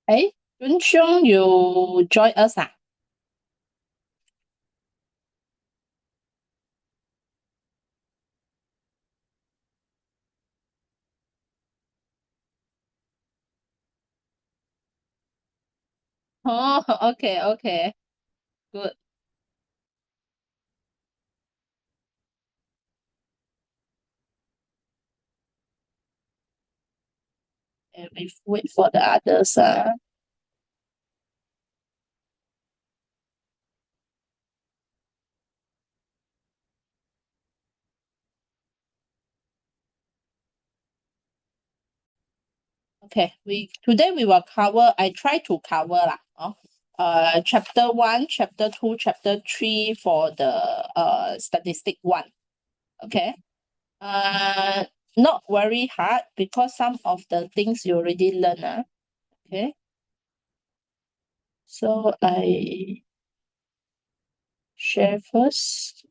Hey, Yun Xiong, you join us ah? Oh, okay, okay, good. And we wait for the others. Okay, we today we will cover. I try to cover lah. Chapter 1, chapter 2, chapter 3 for the statistic one. Okay. Uh, Not very hard because some of the things you already learn. Okay. So I share first.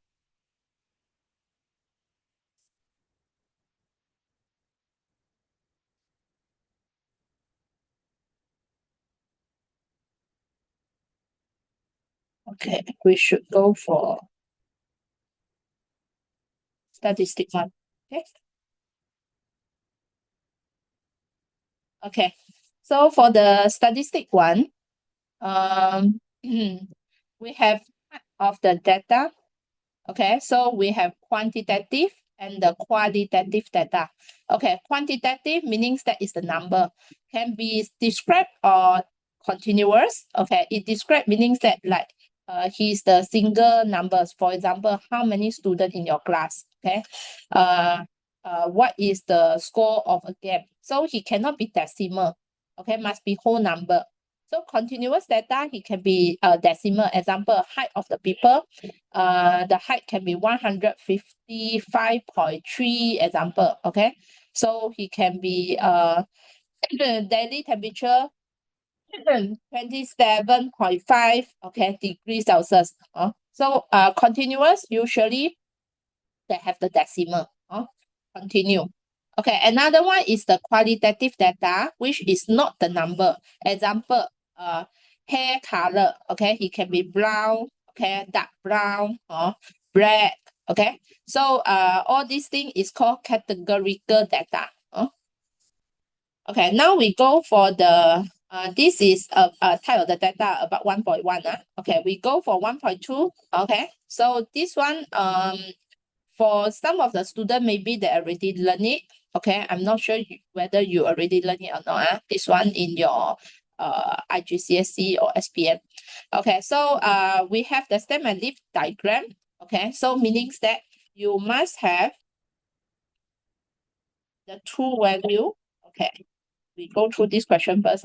Okay, we should go for statistic one. Okay. Okay. So for the statistic one, we have of the data. Okay, so we have quantitative and the qualitative data. Okay, quantitative meaning that is the number can be described or continuous. Okay, it described meaning that like he's the single numbers. For example, how many students in your class? Okay, uh, what is the score of a game? So he cannot be decimal. Okay, must be whole number. So continuous data, it can be a decimal. Example, height of the people, the height can be 155.3 example. Okay, so he can be daily temperature 27.5 okay degrees Celsius. So continuous usually they have the decimal. Continue. Okay, another one is the qualitative data, which is not the number. Example, hair color. Okay, it can be brown, okay, dark brown, or black. Okay, so all these things is called categorical data. Okay, now we go for the this is a type of the data about 1.1. Okay, we go for 1.2. Okay, so this one for some of the student, maybe they already learn it. Okay, I'm not sure whether you already learn it or not. This one in your IGCSE or SPM. Okay, so we have the stem and leaf diagram. Okay, so meaning that you must have the true value. Okay, we go through this question first.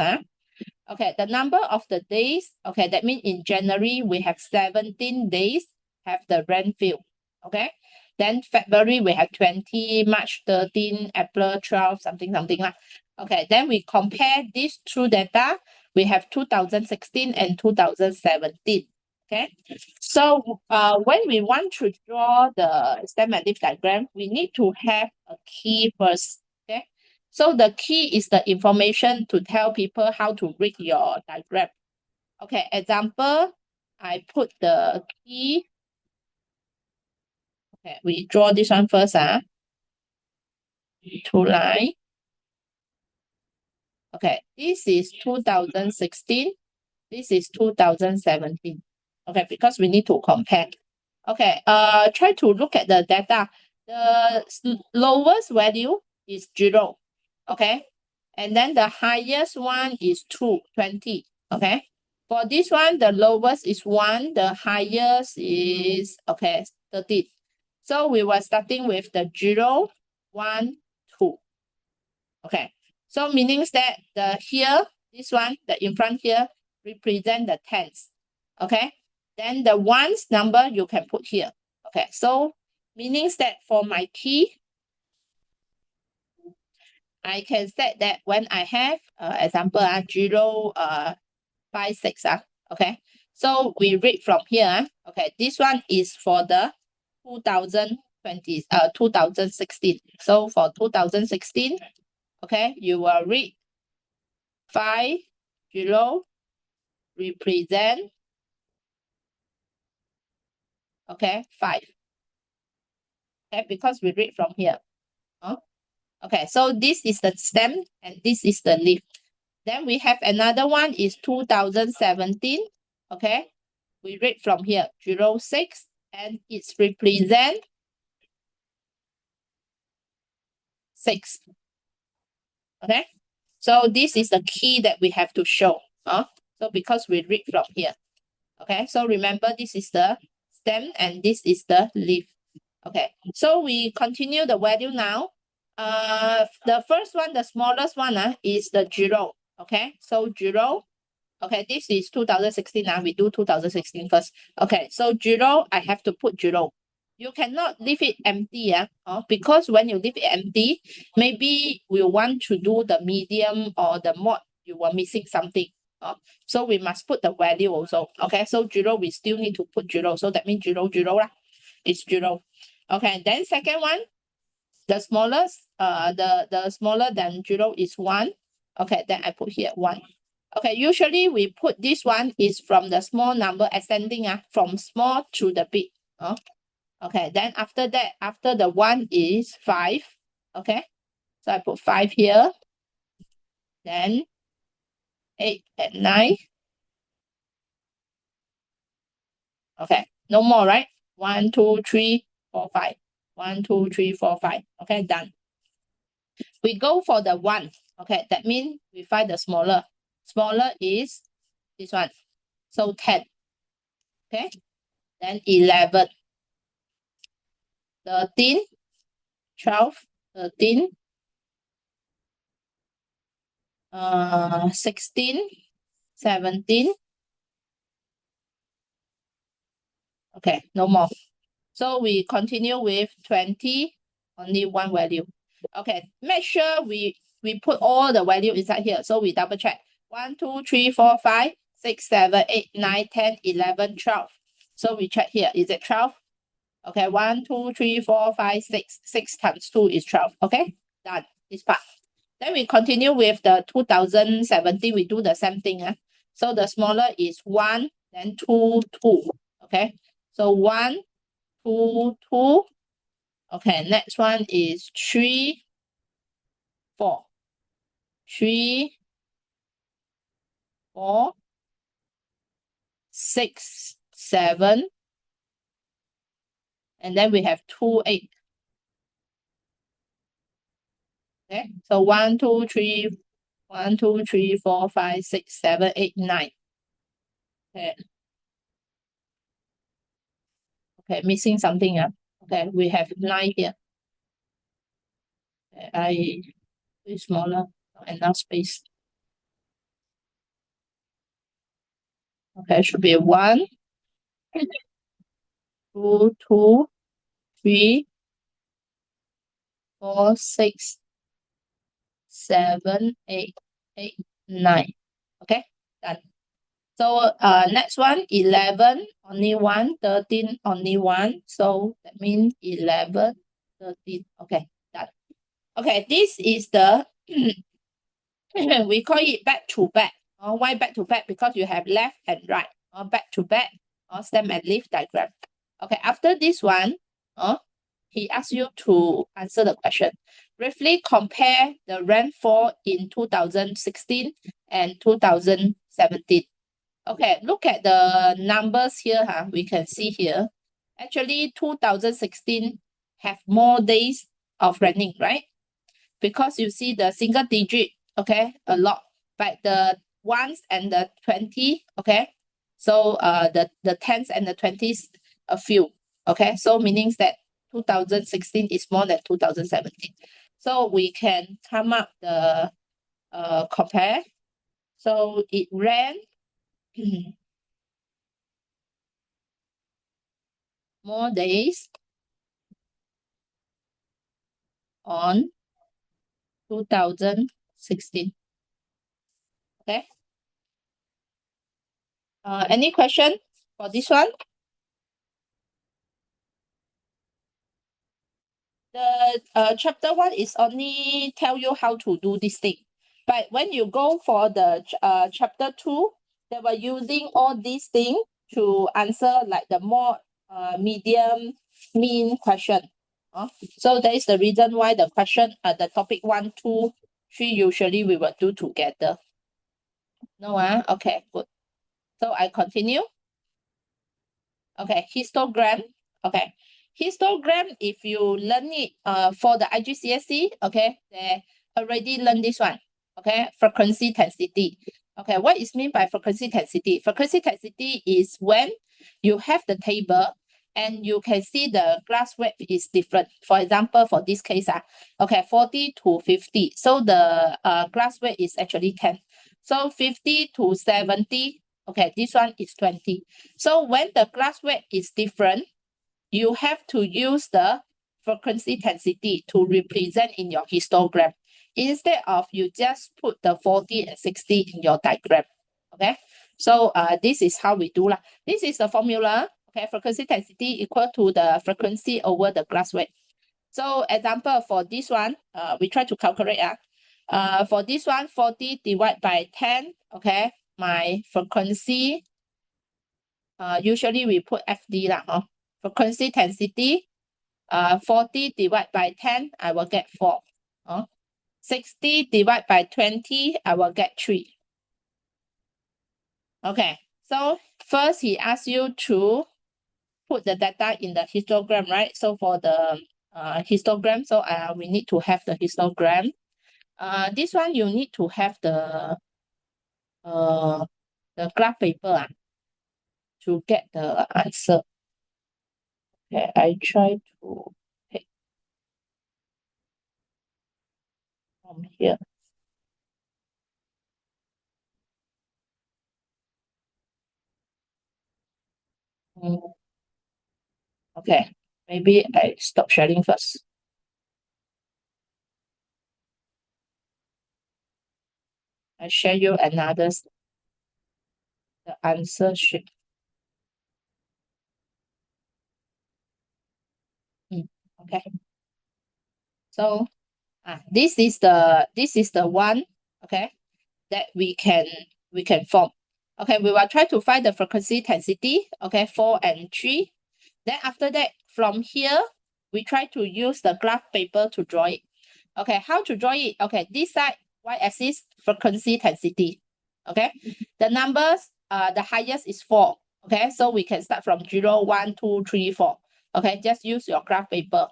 Okay, the number of the days. Okay, that means in January we have 17 days have the rainfall. Okay, then February we have 20, March 13, April 12, something something lah. Okay, then we compare these two data. We have 2016 and 2017. Okay, so when we want to draw the stem and leaf diagram, we need to have a key first. Okay, so the key is the information to tell people how to read your diagram. Okay, example, I put the key. Okay, we draw this one first. Two line. Okay, this is 2016. This is 2017. Okay, because we need to compare. Okay, try to look at the data. The lowest value is 0. Okay, and then the highest one is 20. Okay, for this one, the lowest is 1, the highest is, okay, 13. So we were starting with the 0, 1, 2. Okay, so meaning that the here, this one, the in front here, represent the tens. Okay, then the ones number you can put here. Okay, so meaning that for my key, I can set that when I have example 0, 5, 6. Okay, so we read from here. Okay, this one is for the 2016. So for 2016, okay, you will read 5, 0 represent, okay, 5. Okay, because we read from here. Okay, so this is the stem and this is the leaf. Then we have another one is 2017. Okay, we read from here 06 and it's represent 6. Okay, so this is the key that we have to show. So because we read from here. Okay, so remember this is the stem and this is the leaf. Okay, so we continue the value now. The first one, the smallest one is the 0. Okay, so 0. Okay, this is 2016 now. We do 2016 first. Okay, so 0, I have to put 0. You cannot leave it empty, because when you leave it empty, maybe we want to do the medium or the mod, you were missing something. So we must put the value also. Okay, so 0, we still need to put 0. So that means 0, 0 lah. It's 0. Okay, then second one, the smallest, the smaller than 0 is 1. Okay, then I put here 1. Okay, usually we put this one is from the small number ascending, from small to the big. Okay, then after that, after the 1 is 5. Okay, so I put 5 here. Then 8 and 9. Okay, no more, right? 1, 2, 3, 4, 5. 1, 2, 3, 4, 5. Okay, done. We go for the 1. Okay, that means we find the smaller. Smaller is this one. So 10. Okay, then 11. 13, 12, 13, 16, 17. Okay, no more. So we continue with 20, only one value. Okay, make sure we put all the value inside here. So we double check. 1, 2, 3, 4, 5, 6, 7, 8, 9, 10, 11, 12. So we check here. Is it 12? Okay, 1, 2, 3, 4, 5, 6. 6 times 2 is 12. Okay, done. This part. Then we continue with the 2017. We do the same thing. So the smaller is 1, then 2, 2. Okay, so 1, 2, 2. Okay, next one is 3, 4. 3, 4, 6, 7. And then we have 2, 8. Okay, so 1, 2, 3, 1, 2, 3, 4, 5, 6, 7, 8, 9. Okay. Okay, missing something. Okay, we have 9 here. Okay, I do smaller, enough space. Okay, should be 1, 2, 2, 3, 4, 6, 7, 8, 8, 9. Okay, done. So next one, 11, only 1, 13, only 1. So that means 11, 13. Okay, done. Okay, this is the, we call it back to back. Why back to back? Because you have left and right. Back to back, stem and leaf diagram. Okay, after this one, he asks you to answer the question. Briefly compare the rainfall in 2016 and 2017. Okay, look at the numbers here. We can see here. Actually, 2016 have more days of raining, right? Because you see the single digit, okay, a lot. But the ones and the 20, okay, so the tens and the 20s, a few. Okay, so meaning that 2016 is more than 2017. So we can come up the compare. So it ran more days on 2016. Okay. Any question for this one? The chapter 1 is only tell you how to do this thing. But when you go for the chapter 2, they were using all these things to answer like the more medium mean question. So that is the reason why the question the topic 1, 2, 3 usually we will do together. No, okay, good. So I continue. Okay, histogram. Okay, histogram, if you learn it for the IGCSE, okay, they already learned this one. Okay, frequency density. Okay, what is mean by frequency density? Frequency density is when you have the table and you can see the glass weight is different. For example, for this case, okay, 40 to 50. So the glass weight is actually 10. So 50 to 70, okay, this one is 20. So when the glass weight is different, you have to use the frequency density to represent in your histogram instead of you just put the 40 and 60 in your diagram. Okay, so this is how we do lah. This is the formula. Okay, frequency density equal to the frequency over the glass weight. So example for this one, we try to calculate. For this one, 40 divided by 10. Okay, my frequency. Usually we put FD lah, frequency density. 40 divided by 10, I will get 4. 60 divided by 20, I will get 3. Okay, so first he asks you to put the data in the histogram, right? So for the histogram, so we need to have the histogram. This one you need to have the graph paper to get the answer. Okay, I try to take from here. Okay, maybe I stop sharing first. I share you another the answer sheet. Okay. So this is the one, okay, that we can form. Okay, we will try to find the frequency density, okay, 4 and 3. Then after that, from here, we try to use the graph paper to draw it. Okay, how to draw it? Okay, this side, y-axis, frequency density. Okay, the numbers, the highest is 4. Okay, so we can start from 0, 1, 2, 3, 4. Okay, just use your graph paper.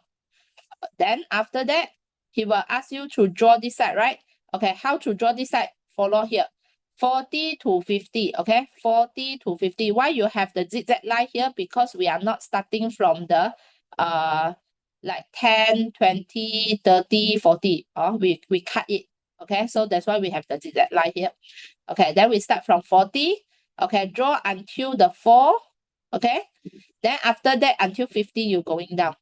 Then after that, he will ask you to draw this side, right? Okay, how to draw this side? Follow here. 40 to 50, okay? 40 to 50. Why you have the zigzag line here? Because we are not starting from the like 10, 20, 30, 40. We cut it. Okay, so that's why we have the zigzag line here. Okay, then we start from 40. Okay, draw until the 4. Okay, then after that until 50, you're going down.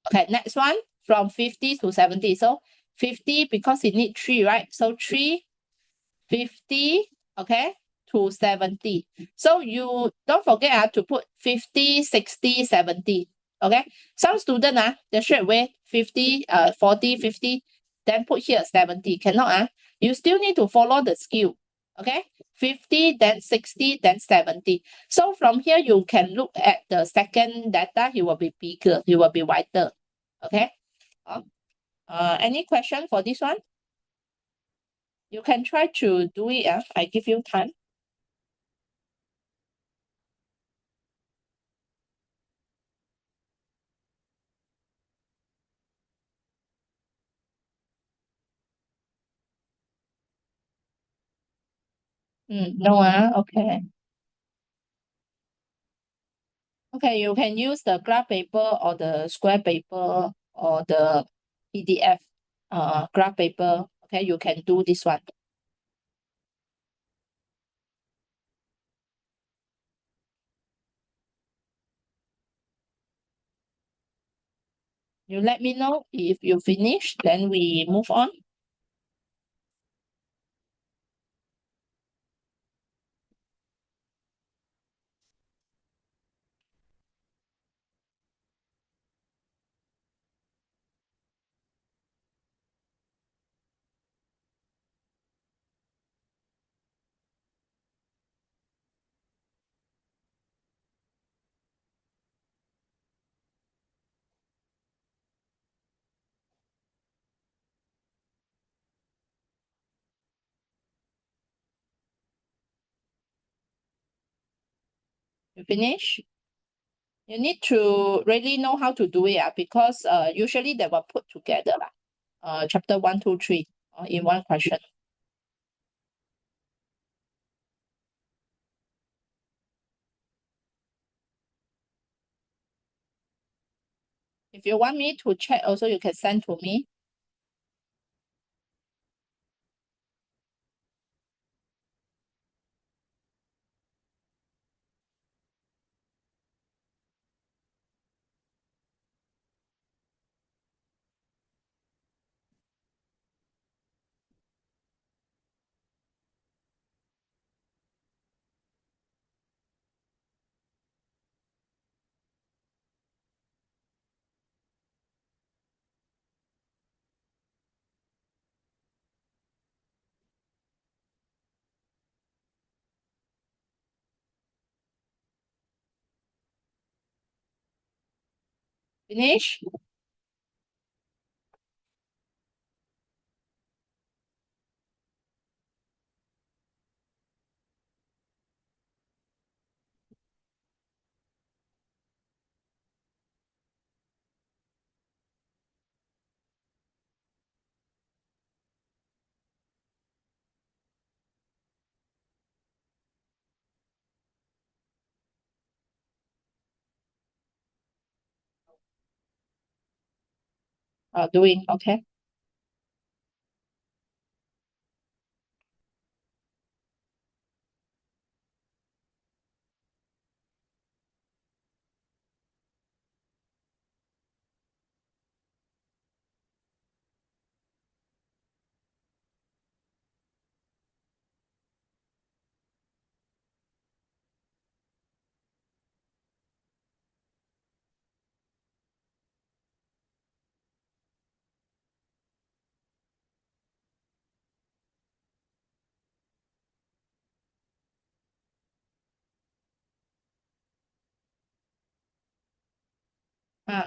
Okay, next one from 50 to 70. So 50 because it need 3, right? So 3, 50, okay, to 70. So you don't forget to put 50, 60, 70. Okay, some student they straight away 50, 40, 50, then put here 70. Cannot you still need to follow the skill. Okay, 50, then 60, then 70. So from here you can look at the second data, it will be bigger, it will be wider. Okay. Any question for this one? You can try to do it. I give you time. No, okay. Okay, you can use the graph paper or the square paper or the PDF graph paper. Okay, you can do this one. You let me know if you finish, then we move on. You finish? You need to really know how to do it because usually they will put together chapter 1, 2, 3 in one question. If you want me to check also, you can send to me. Finish? Doing, okay.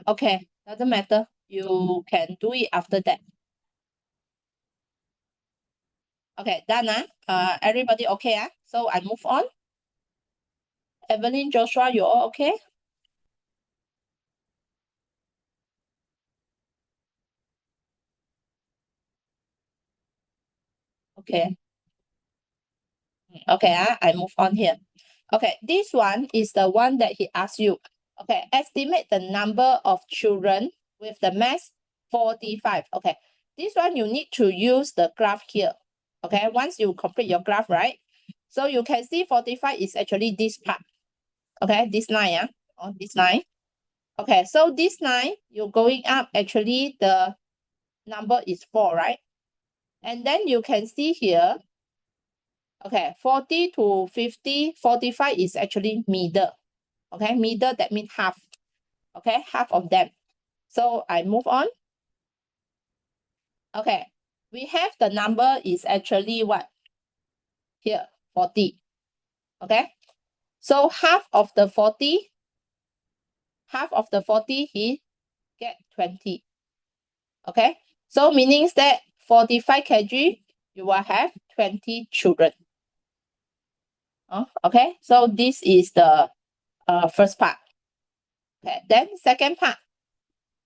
Okay, doesn't matter. You can do it after that. Okay, done. Everybody okay? So I move on. Evelyn, Joshua, you all okay? Okay. Okay, I move on here. Okay, this one is the one that he asked you. Okay, estimate the number of children with the mass 45. Okay, this one you need to use the graph here. Okay, once you complete your graph, right? So you can see 45 is actually this part. Okay, this line, this line. Okay, so this line, you're going up, actually the number is 4, right? And then you can see here, okay, 40 to 50, 45 is actually middle. Okay, middle, that means half. Okay, half of them. So I move on. Okay, we have the number is actually what? Here, 40. Okay, so half of the 40, he get 20. Okay, so meaning that 45 kg, you will have 20 children. Okay, so this is the first part. Okay, then second part,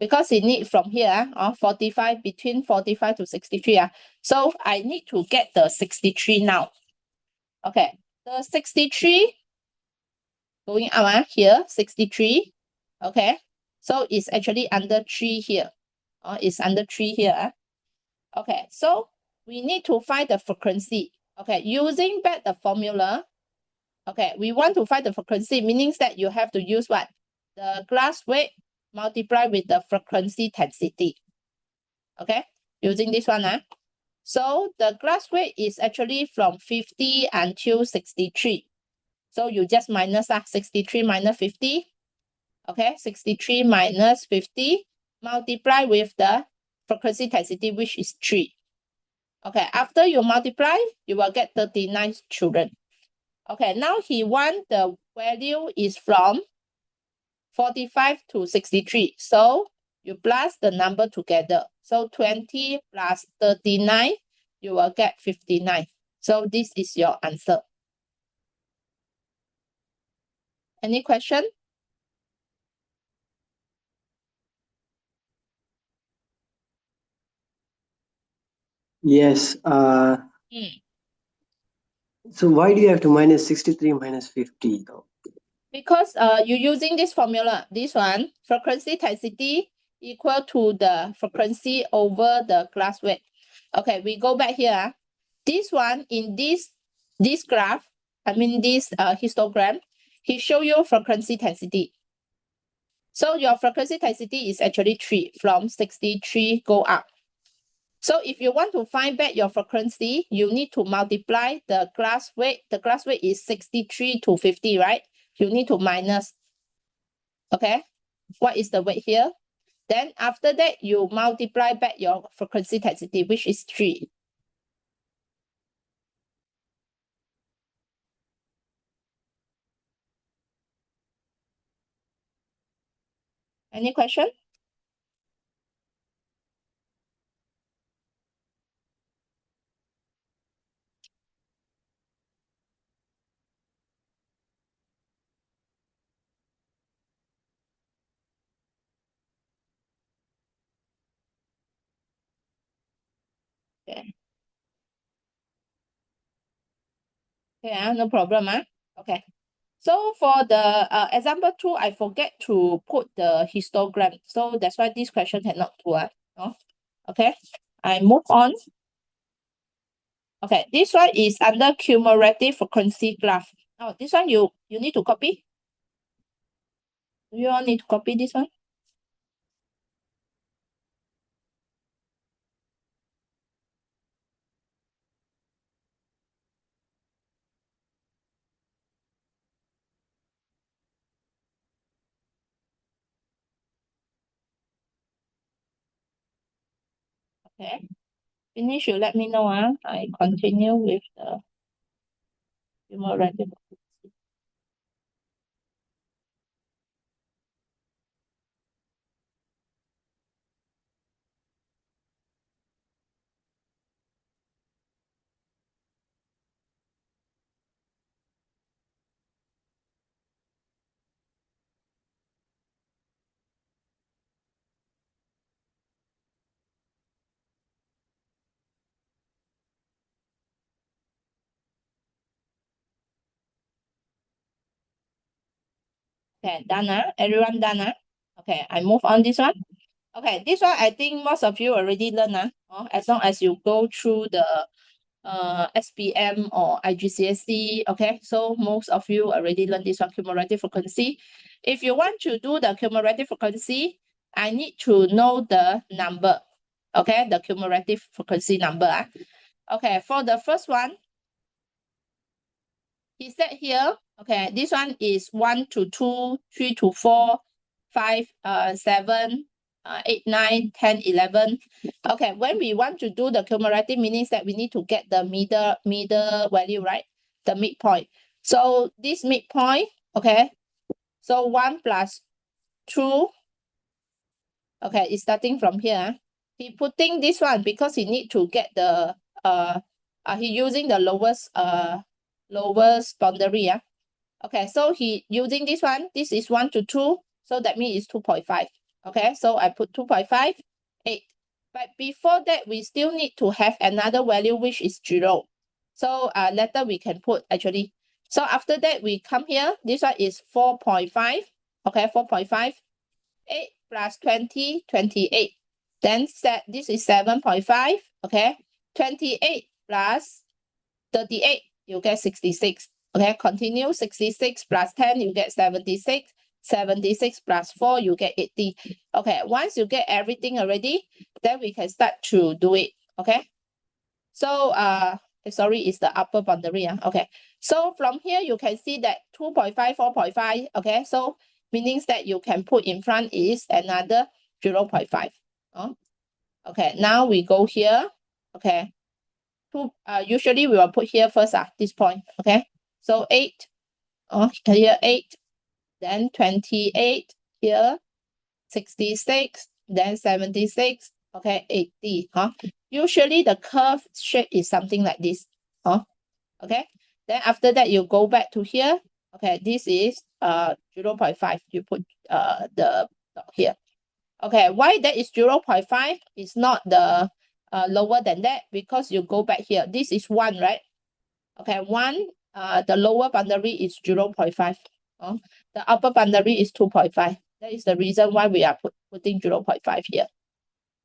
because it need from here, 45, between 45 to 63. So I need to get the 63 now. Okay, the 63 going up here, 63. Okay, so it's actually under 3 here. It's under 3 here. Okay, so we need to find the frequency. Okay, using back the formula. Okay, we want to find the frequency, meaning that you have to use what? The glass weight multiply with the frequency density. Okay, using this one. So the glass weight is actually from 50 until 63. So you just minus 63 minus 50. Okay, 63 minus 50 multiply with the frequency density, which is 3. Okay, after you multiply, you will get 39 children. Okay, now he want the value is from 45 to 63. So you plus the number together. So 20 plus 39, you will get 59. So this is your answer. Any question? Yes. So why do you have to minus 63 minus 50 though? Because you're using this formula, this one, frequency density equal to the frequency over the glass weight. Okay, we go back here. This one in this graph, I mean this histogram, he show you frequency density. So your frequency density is actually 3, from 63 go up. So if you want to find back your frequency, you need to multiply the glass weight. The glass weight is 63 to 50, right? You need to minus. Okay, what is the weight here? Then after that, you multiply back your frequency density, which is 3. Any question? Okay. Yeah, no problem. Okay. So for the example 2, I forget to put the histogram. So that's why this question cannot do. Okay, I move on. Okay, this one is under cumulative frequency graph. Oh, this one you need to copy. You all need to copy this one. Okay, finish, you let me know. I continue with the cumulative. Okay, done. Everyone done. Okay, I move on this one. Okay, this one I think most of you already learned. As long as you go through the SPM or IGCSE. Okay, so most of you already learned this one, cumulative frequency. If you want to do the cumulative frequency, I need to know the number. Okay, the cumulative frequency number. Okay, for the first one, he said here, okay, this one is 1 to 2, 3 to 4, 5, 7, 8, 9, 10, 11. Okay, when we want to do the cumulative, means that we need to get the middle value, right? The midpoint. So this midpoint, okay, so 1 plus 2, okay, is starting from here. He putting this one because he need to get the, he using the lowest boundary. Okay, so he using this one. This is 1 to 2. So that means it's 2.5. Okay, so I put 2.5, 8. But before that, we still need to have another value, which is 0. So later we can put actually. So after that, we come here. This one is 4.5. Okay, 4.5. 8 plus 20, 28. Then this is 7.5. Okay, 28 plus 38, you get 66. Okay, continue. 66 plus 10, you get 76. 76 plus 4, you get 80. Okay, once you get everything already, then we can start to do it. Okay, so sorry, it's the upper boundary. Okay, so from here you can see that 2.5, 4.5. Okay, so meaning that you can put in front is another 0.5. Okay, now we go here. Okay, usually we will put here first, this point. Okay, so 8, here 8, then 28 here, 66, then 76, okay, 80. Usually the curve shape is something like this. Okay, then after that you go back to here. Okay, this is 0.5. You put the dot here. Okay, why that is 0.5? It's not the lower than that because you go back here. This is 1, right? Okay, 1, the lower boundary is 0.5. The upper boundary is 2.5. That is the reason why we are putting 0.5 here.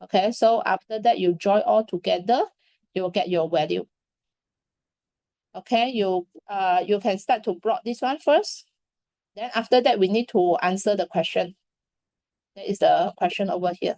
Okay, so after that, you join all together, you will get your value. Okay, you can start to plot this one first. Then after that, we need to answer the question. That is the question over here.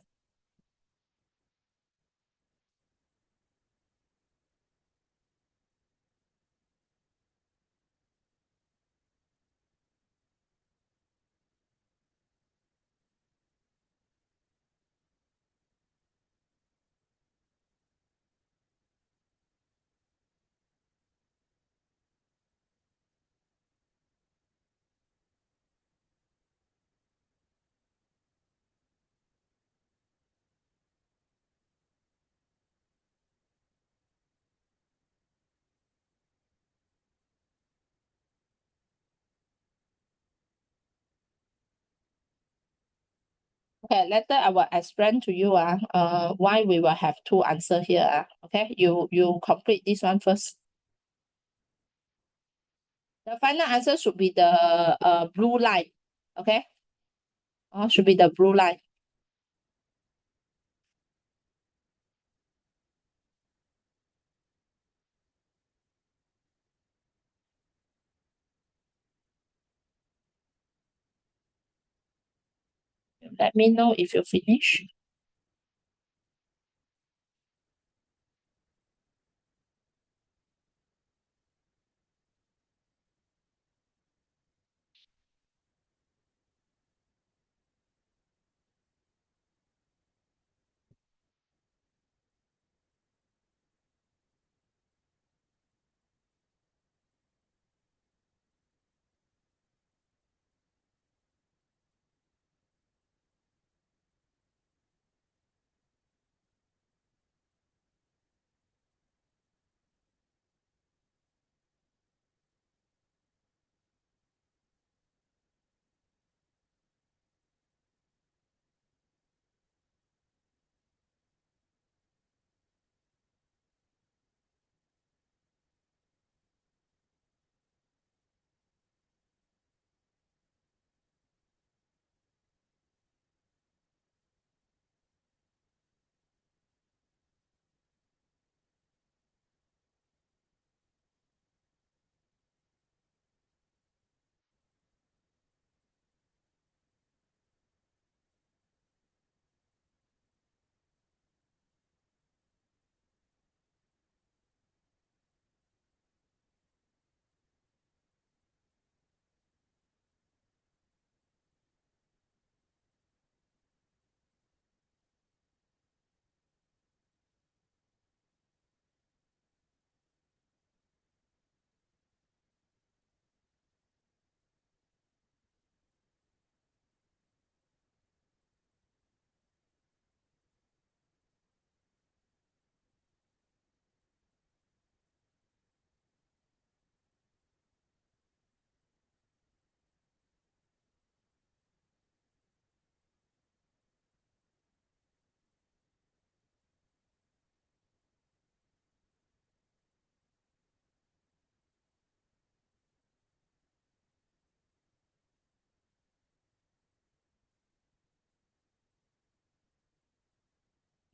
Okay, later I will explain to you why we will have two answer here. Okay, you complete this one first. The final answer should be the blue line. Okay, should be the blue line. Let me know if you finish.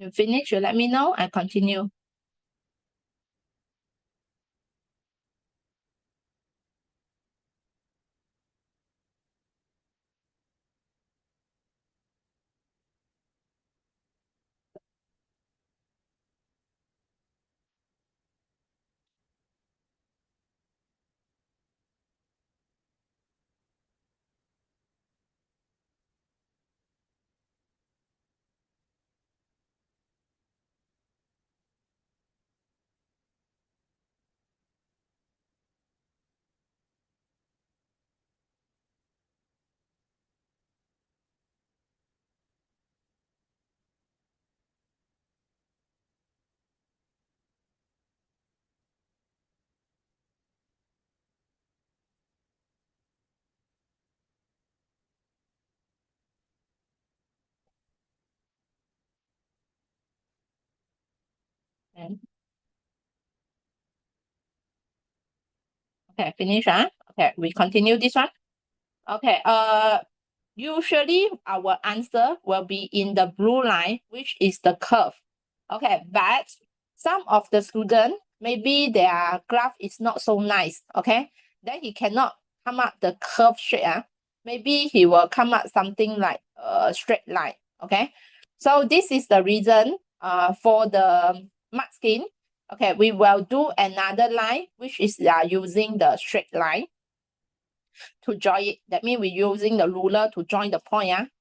You finish, you let me know. I continue. Okay, finish, Okay, we continue this one. Okay, usually our answer will be in the blue line, which is the curve. Okay, but some of the students, maybe their graph is not so nice, okay? Then he cannot come up the curve shape. Maybe he will come up something like a straight line, okay? So this is the reason for the mark scheme. Okay, we will do another line, which is using the straight line to join it. That means we're using the ruler to join the point.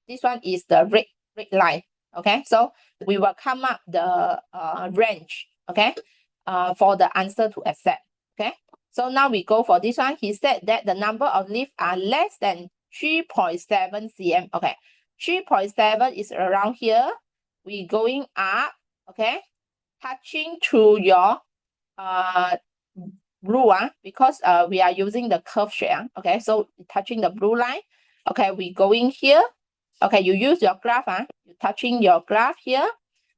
This one is the red line. Okay, so we will come up the range, okay, for the answer to accept. Okay, so now we go for this one. He said that the number of leaves are less than 3.7 cm. Okay, 3.7 is around here. We going up, okay, touching to your blue because we are using the curve shape. Okay, so touching the blue line. Okay, we going here. Okay, you use your graph. You're touching your graph here,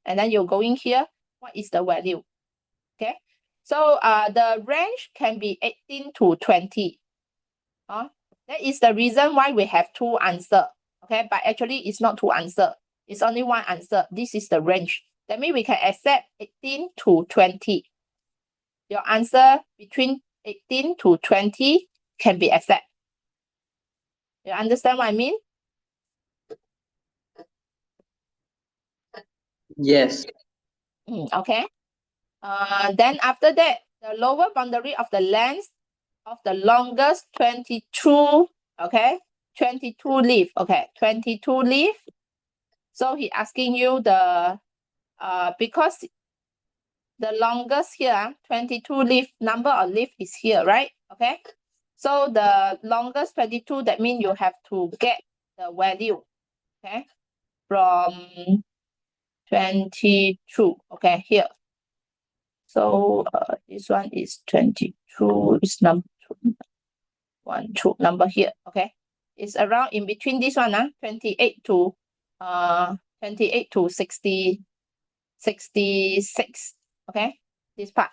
and then you're going here. What is the value? Okay, so the range can be 18 to 20. That is the reason why we have two answers. Okay, but actually it's not two answers. It's only one answer. This is the range. That means we can accept 18 to 20. Your answer between 18 to 20 can be accepted. You understand what I mean? Yes. Okay. Then after that, the lower boundary of the length of the longest 22, okay, 22 leaf, okay, 22 leaf. So he asking you the, because the longest here, 22 leaf, number of leaf is here, right? Okay. So the longest 22, that means you have to get the value, okay, from 22, okay, here. So this one is 22, is number 2, number here, okay. It's around in between this one, 28 to 60, 66, okay, this part.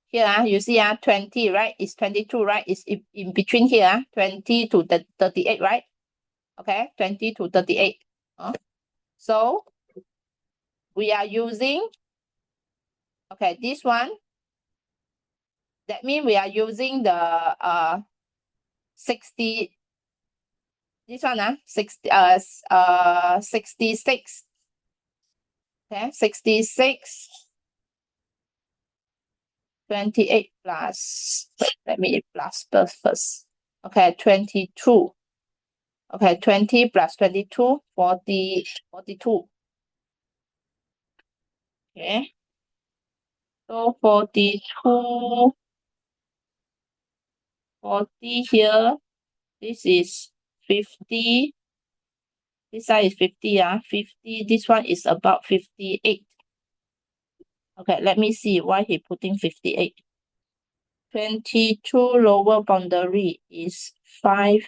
Here you see 20, right? It's 22, right? It's in between here, 20 to 38, right? Okay, 20 to 38. So we are using, okay, this one. That means we are using the 60. This one 66. Okay, 66. 28 plus, let me plus first. Okay, 22. Okay, 20 plus 22, 42. Okay. So 42, 40 here. This is 50. This side is 50. 50. This one is about 58. Okay, let me see why he putting 58. 22 lower boundary is 5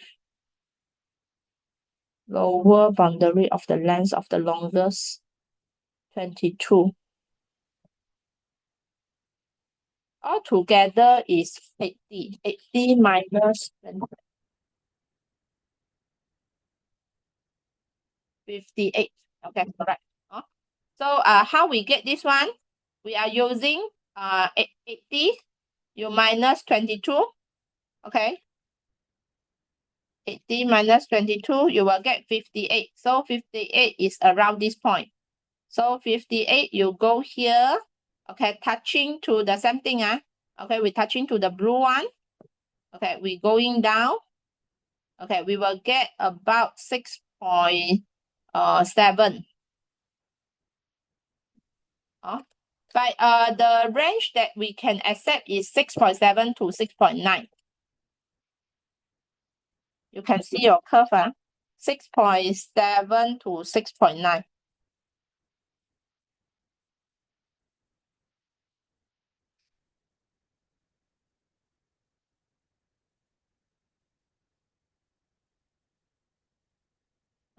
lower boundary of the length of the longest 22. Altogether is 80. 80 minus 58. Okay, correct. So how we get this one? We are using 80. You minus 22. Okay. 80 minus 22, you will get 58. So 58 is around this point. So 58, you go here. Okay, touching to the same thing. Okay, we're touching to the blue one. Okay, we're going down. Okay, we will get about 6.7. But the range that we can accept is 6.7 to 6.9. You can see your curve, 6.7 to 6.9.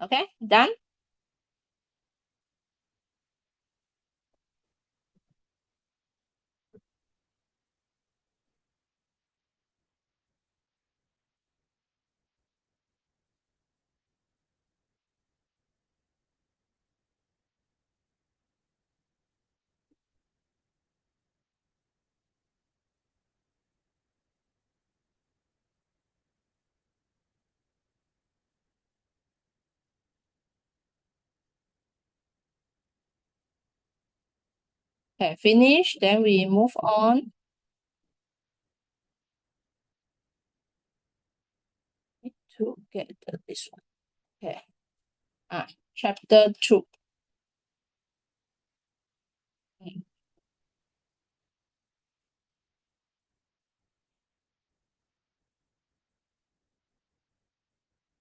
Okay, done. Okay, finish. Then we move on. Need to get this one. Okay. Chapter 2.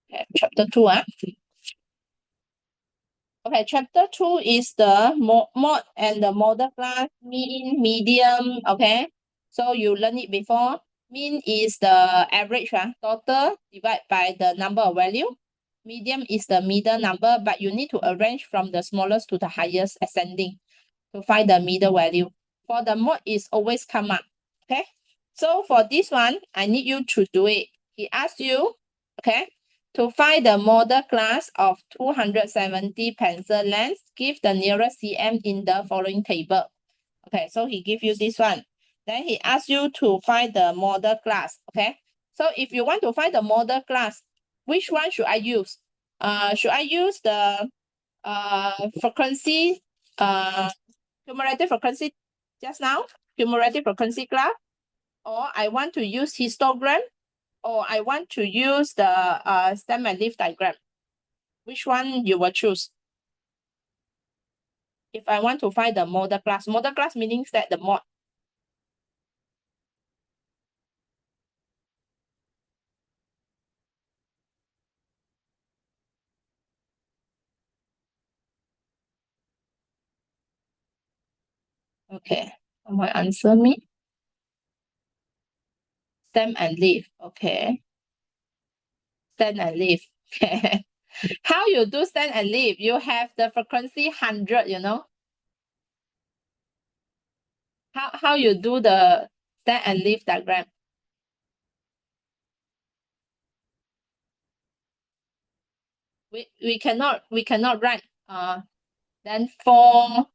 Okay, chapter 2. Okay, chapter 2 is the mod and the model class, mean, medium, okay? So you learned it before. Mean is the average, total divided by the number of value. Medium is the middle number, but you need to arrange from the smallest to the highest ascending to find the middle value. For the mod, it's always come up, okay? So for this one, I need you to do it. He asked you, okay, to find the model class of 270 pencil length, give the nearest cm in the following table. Okay, so he give you this one. Then he asks you to find the model class, okay? So if you want to find the model class, which one should I use? Should I use the frequency, cumulative frequency just now, cumulative frequency class, or I want to use histogram, or I want to use the stem and leaf diagram? Which one you will choose? If I want to find the model class means that the mod. Okay, someone answer me. Stem and leaf, okay. Stem and leaf, okay. How you do stem and leaf? You have the frequency 100, you know. How you do the stem and leaf diagram? We cannot write then 4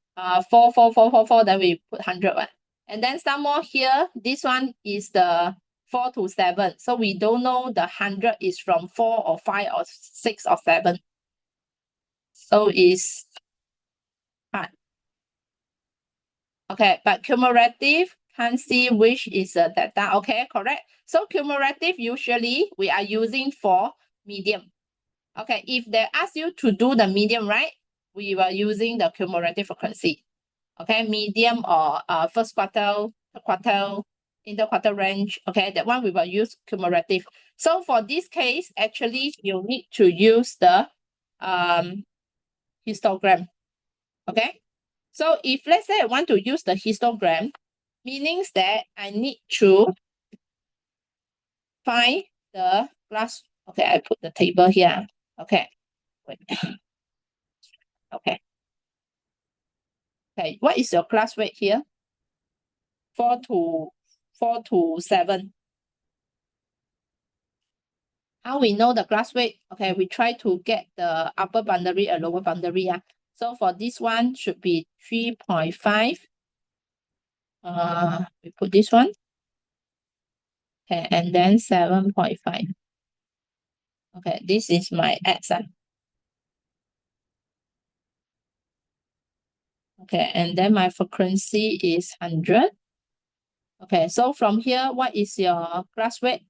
4 then we put 100 one. And then some more here, this one is the 4 to 7. So we don't know the 100 is from 4 or 5 or 6 or 7. So it's hard. Okay, but cumulative can't see which is the data. Okay, correct. So cumulative usually we are using for medium. Okay, if they ask you to do the medium, right? We were using the cumulative frequency. Okay, medium or first quartile, quartile, interquartile range. Okay, that one we will use cumulative. So for this case, actually you need to use the histogram. Okay, so if let's say I want to use the histogram, meaning that I need to find the class. Okay, I put the table here. Okay, wait. Okay. Okay, what is your class weight here? 4 to 7. How we know the class weight? Okay, we try to get the upper boundary and lower boundary. So for this one should be 3.5. We put this one. Okay, and then 7.5. Okay, this is my X. Okay, and then my frequency is 100. Okay, so from here, what is your class weight?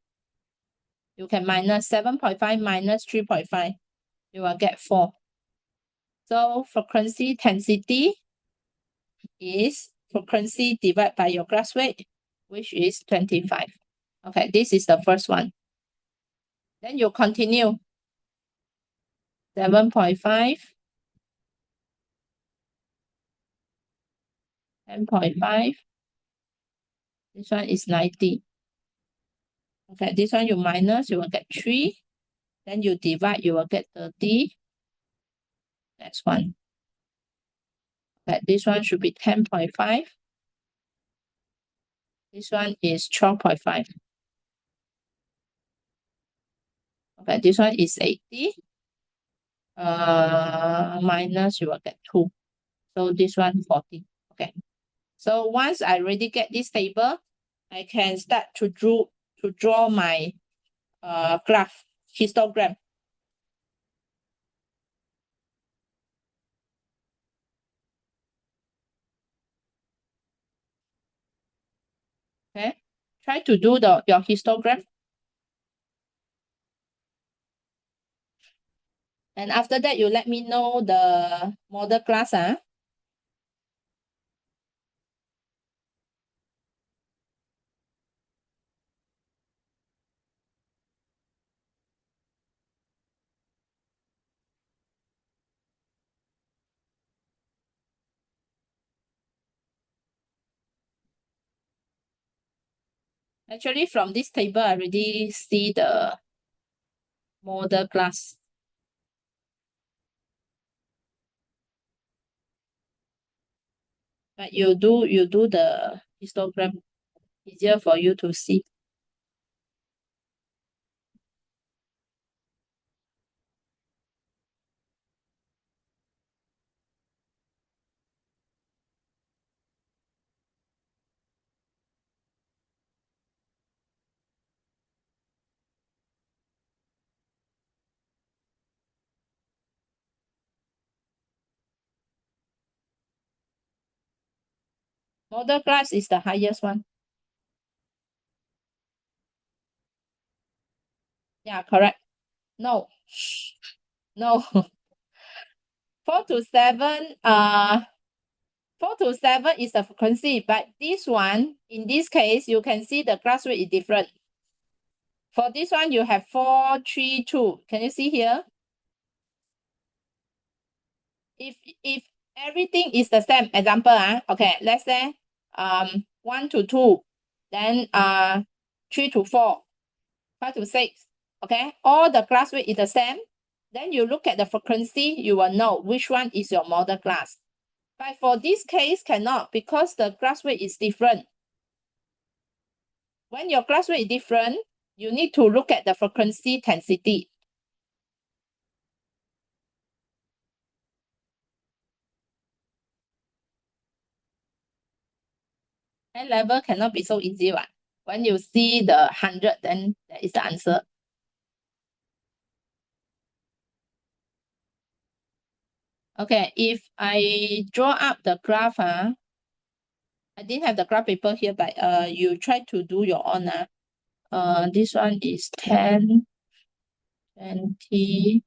You can minus 7.5 minus 3.5. You will get 4. So frequency density is frequency divided by your class weight, which is 25. Okay, this is the first one. Then you continue. 7.5, 10.5. This one is 90. Okay, this one you minus, you will get 3. Then you divide, you will get 30. Next one. Okay, this one should be 10.5. This one is 12.5. Okay, this one is 80. Minus, you will get 2. So this one 40. Okay. So once I already get this table, I can start to draw my graph, histogram. Okay, try to do your histogram. And after that, you let me know the model class. Actually, from this table, I already see the model class. But you do the histogram, easier for you to see. Model class is the highest one. Yeah, correct. No. No. 4 to 7, 4 to 7 is the frequency, but this one, in this case, you can see the class rate is different. For this one, you have 4, 3, 2. Can you see here? If everything is the same, example, okay, let's say 1 to 2, then 3 to 4, 5 to 6, okay, all the class rate is the same, then you look at the frequency, you will know which one is your model class. But for this case, cannot, because the class rate is different. When your class rate is different, you need to look at the frequency intensity. N level cannot be so easy one. When you see the 100, then that is the answer. Okay, if I draw up the graph, I didn't have the graph paper here, but you try to do your own. This one is 10, 20,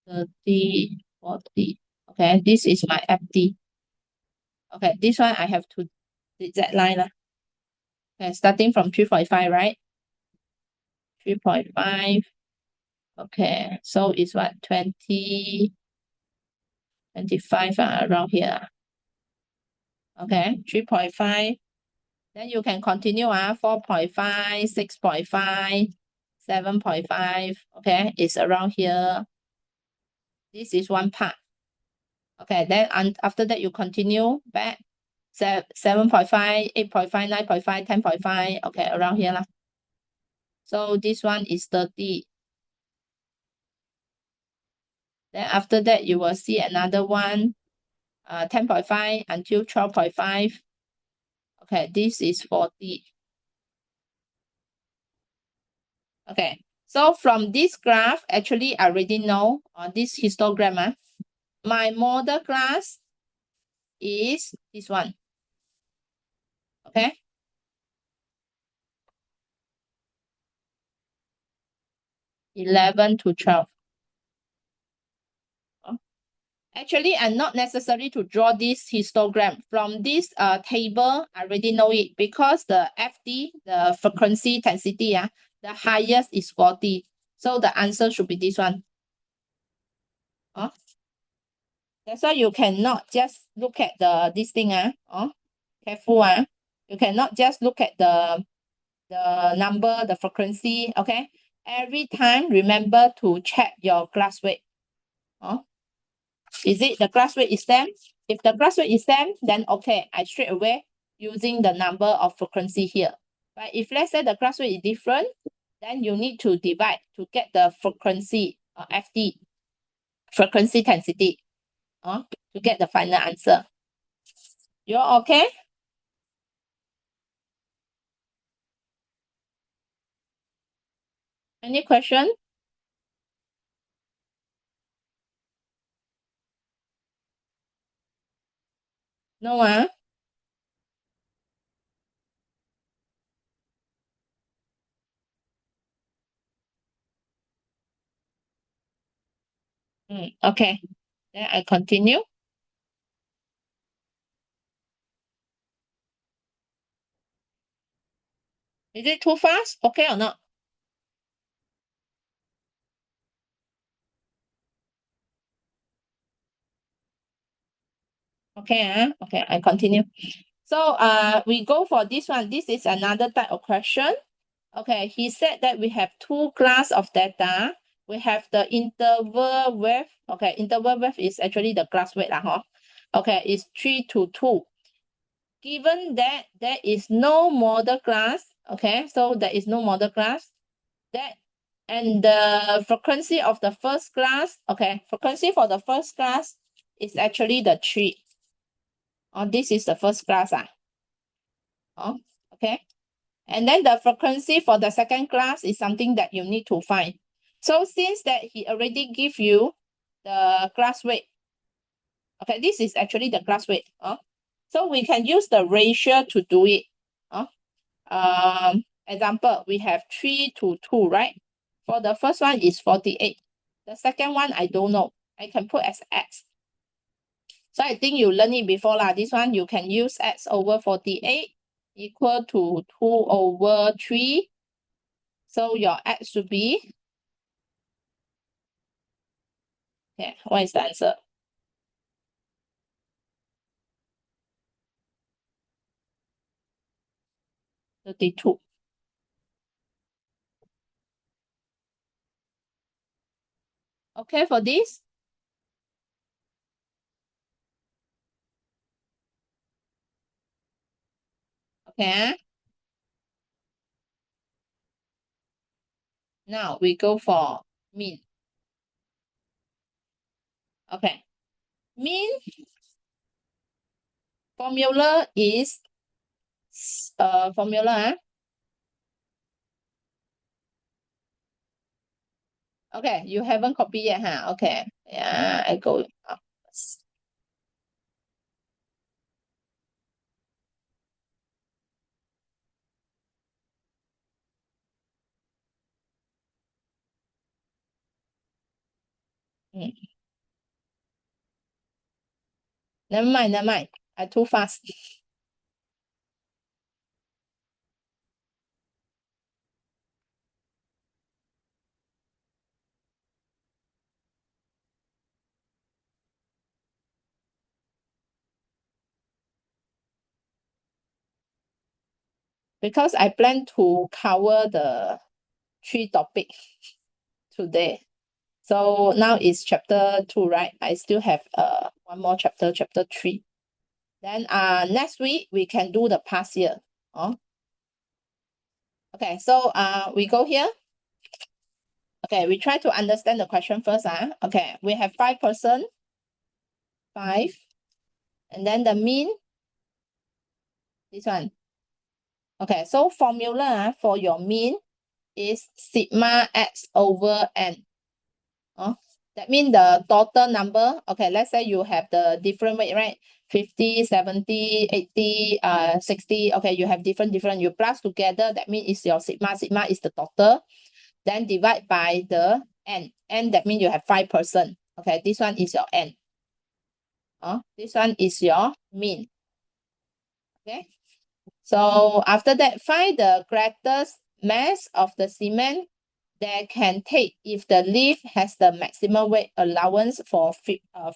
30, 40. Okay, this is my FD. Okay, this one I have to Z line. Okay, starting from 3.5, right? 3.5. Okay, so it's what, 20, 25 around here. Okay, 3.5. Then you can continue 4.5, 6.5, 7.5. Okay, it's around here. This is one part. Okay, then after that you continue back 7.5, 8.5, 9.5, 10.5. Okay, around here lah. So this one is 30. Then after that you will see another one, 10.5 until 12.5. Okay, this is 40. Okay, so from this graph, actually I already know this histogram. My model class is this one. Okay. (11 to 12). Actually, I'm not necessary to draw this histogram. From this table, I already know it because the FD, the frequency intensity, the highest is 40. So the answer should be this one. That's why you cannot just look at this thing. Careful. You cannot just look at the number, the frequency. Okay. Every time, remember to check your class rate. Is it the class rate is same? If the class rate is same, then okay, I straight away using the number of frequency here. But if let's say the class rate is different, then you need to divide to get the frequency FD, frequency intensity, to get the final answer. You're okay? Any question? No. Okay, then I continue. Is it too fast? Okay or not? Okay, okay, I continue. So we go for this one. This is another type of question. Okay, he said that we have two class of data. We have the interval wave. Okay, interval wave is actually the class weight, huh? Okay, it's 3 to 2. Given that there is no model class, okay, so there is no model class, that and the frequency of the first class, okay, frequency for the first class is actually the 3. Oh, this is the first class. Oh, okay. And then the frequency for the second class is something that you need to find. So since that he already give you the class weight, okay, this is actually the class weight. So we can use the ratio to do it. Example, we have 3 to 2, right? For the first one is 48. The second one, I don't know. I can put as X. So I think you learned it before lah. This one you can use X over 48 equal to 2 over 3. So your X should be, okay, what is the answer? 32. Okay, for this? Okay. Now we go for mean. Okay. Mean formula is formula. Okay, you haven't copied yet, huh? Okay. Yeah, I go up. Never mind, never mind. I too fast. Because I plan to cover the 3 topics today. So now is chapter 2, right? I still have one more chapter, chapter 3. Then next week we can do the past year. Okay, so we go here. Okay, we try to understand the question first. Okay, we have 5 person, 5, and then the mean, this one. Okay, so formula for your mean is sigma x over n. That means the total number. Okay, let's say you have the different weight, right? 50, 70, 80, 60. Okay, you have different. You plus together, that means it's your sigma. Sigma is the total. Then divide by the n. N, that means you have 5 person. Okay, this one is your n. This one is your mean. Okay. So after that, find the greatest mass of the cement that can take if the lift has the maximum weight allowance for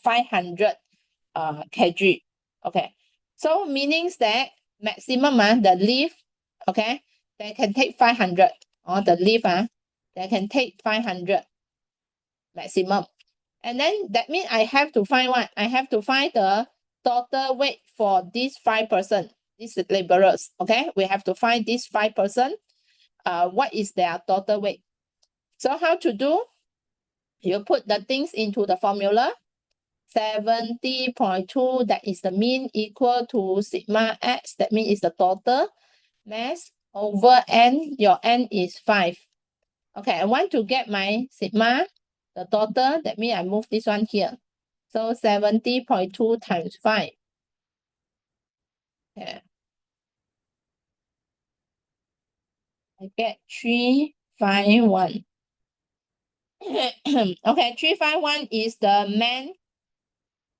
500 kg. Okay. So meaning that maximum the lift, okay, they can take 500. Or the lift they can take 500 maximum. And then that means I have to find what? I have to find the total weight for these 5 person, these laborers. Okay, we have to find these 5 person. What is their total weight? So how to do? You put the things into the formula. 70.2, that is the mean, equal to sigma x, that means it's the total mass over n. Your n is 5. Okay, I want to get my sigma, the total, that means I move this one here. So 70.2 times 5. Yeah. I get 351. Okay, 351 is the main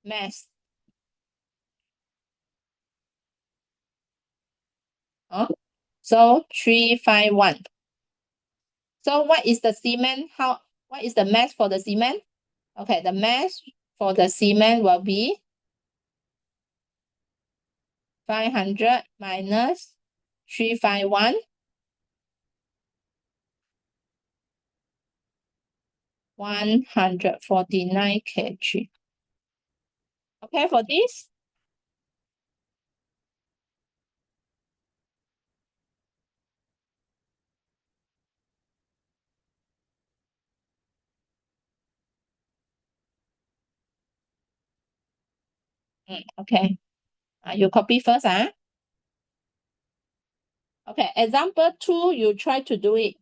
mass. So 351. So what is the cement? What is the mass for the cement? Okay, the mass for the cement will be 500 minus 351. 149 kg. Okay, for this, okay. You copy first, Okay, example 2, you try to do it.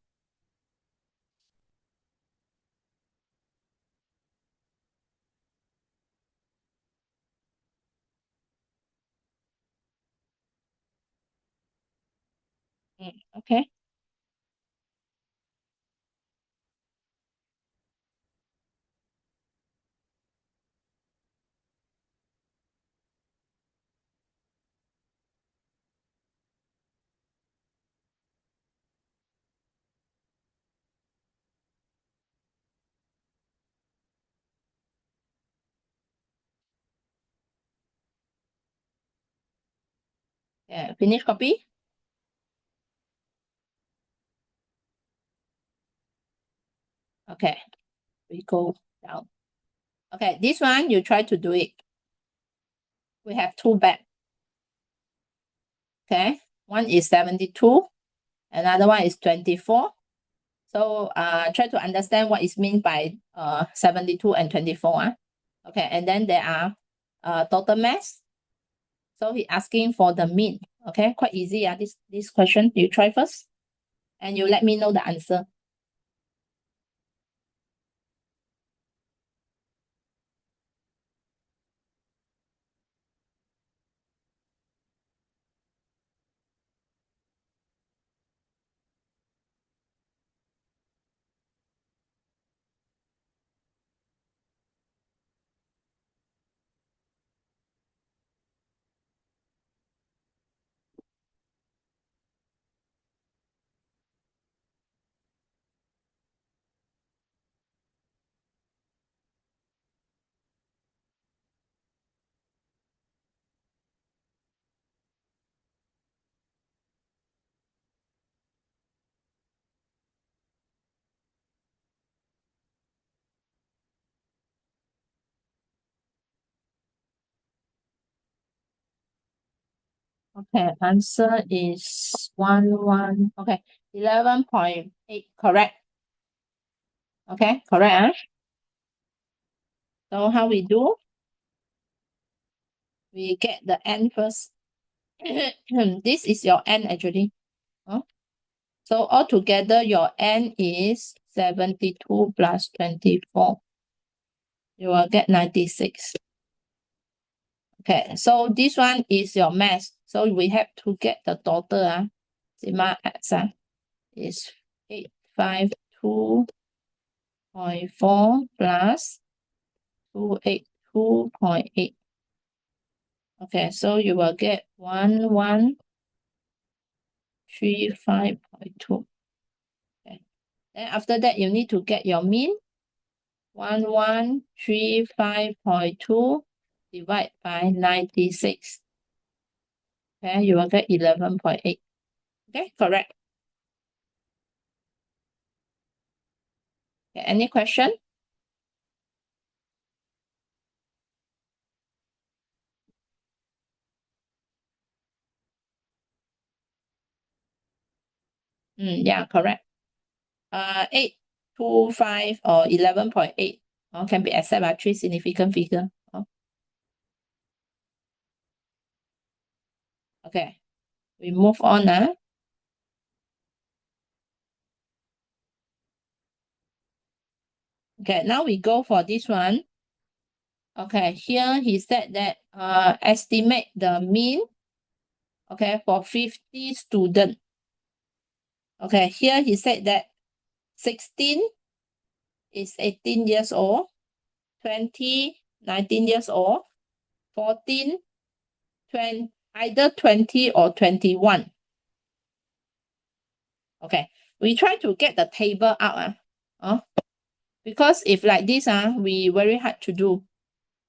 Okay. Yeah, finish copy. Okay, we go down. Okay, this one, you try to do it. We have 2 bags. Okay, one is 72, another one is 24. So try to understand what is meant by 72 and 24. Okay, and then there are total mass. So he asking for the mean. Okay, quite easy. This question, you try first and you let me know the answer. Okay, answer is 11.8, correct. Okay, correct. So how we do? We get the n first. This is your n actually. So altogether your n is 72 plus 24. You will get 96. Okay, so this one is your mass. So we have to get the total. Sigma x is 852.4 plus 282.8. Okay, so you will get 1135.2. Okay. Then after that, you need to get your mean. 1135.2 divided by 96. Okay, you will get 11.8. Okay, correct. Okay, any question? Yeah, correct. 825 or 11.8 can be accepted by 3 significant figure. Okay, we move on. Okay, now we go for this one. Okay, here he said that estimate the mean, okay, for 50 students. Okay, here he said that 16 is 18 years old, 20, 19 years old, 14, 20, either 20 or 21. Okay, we try to get the table out. Because if like this, we very hard to do.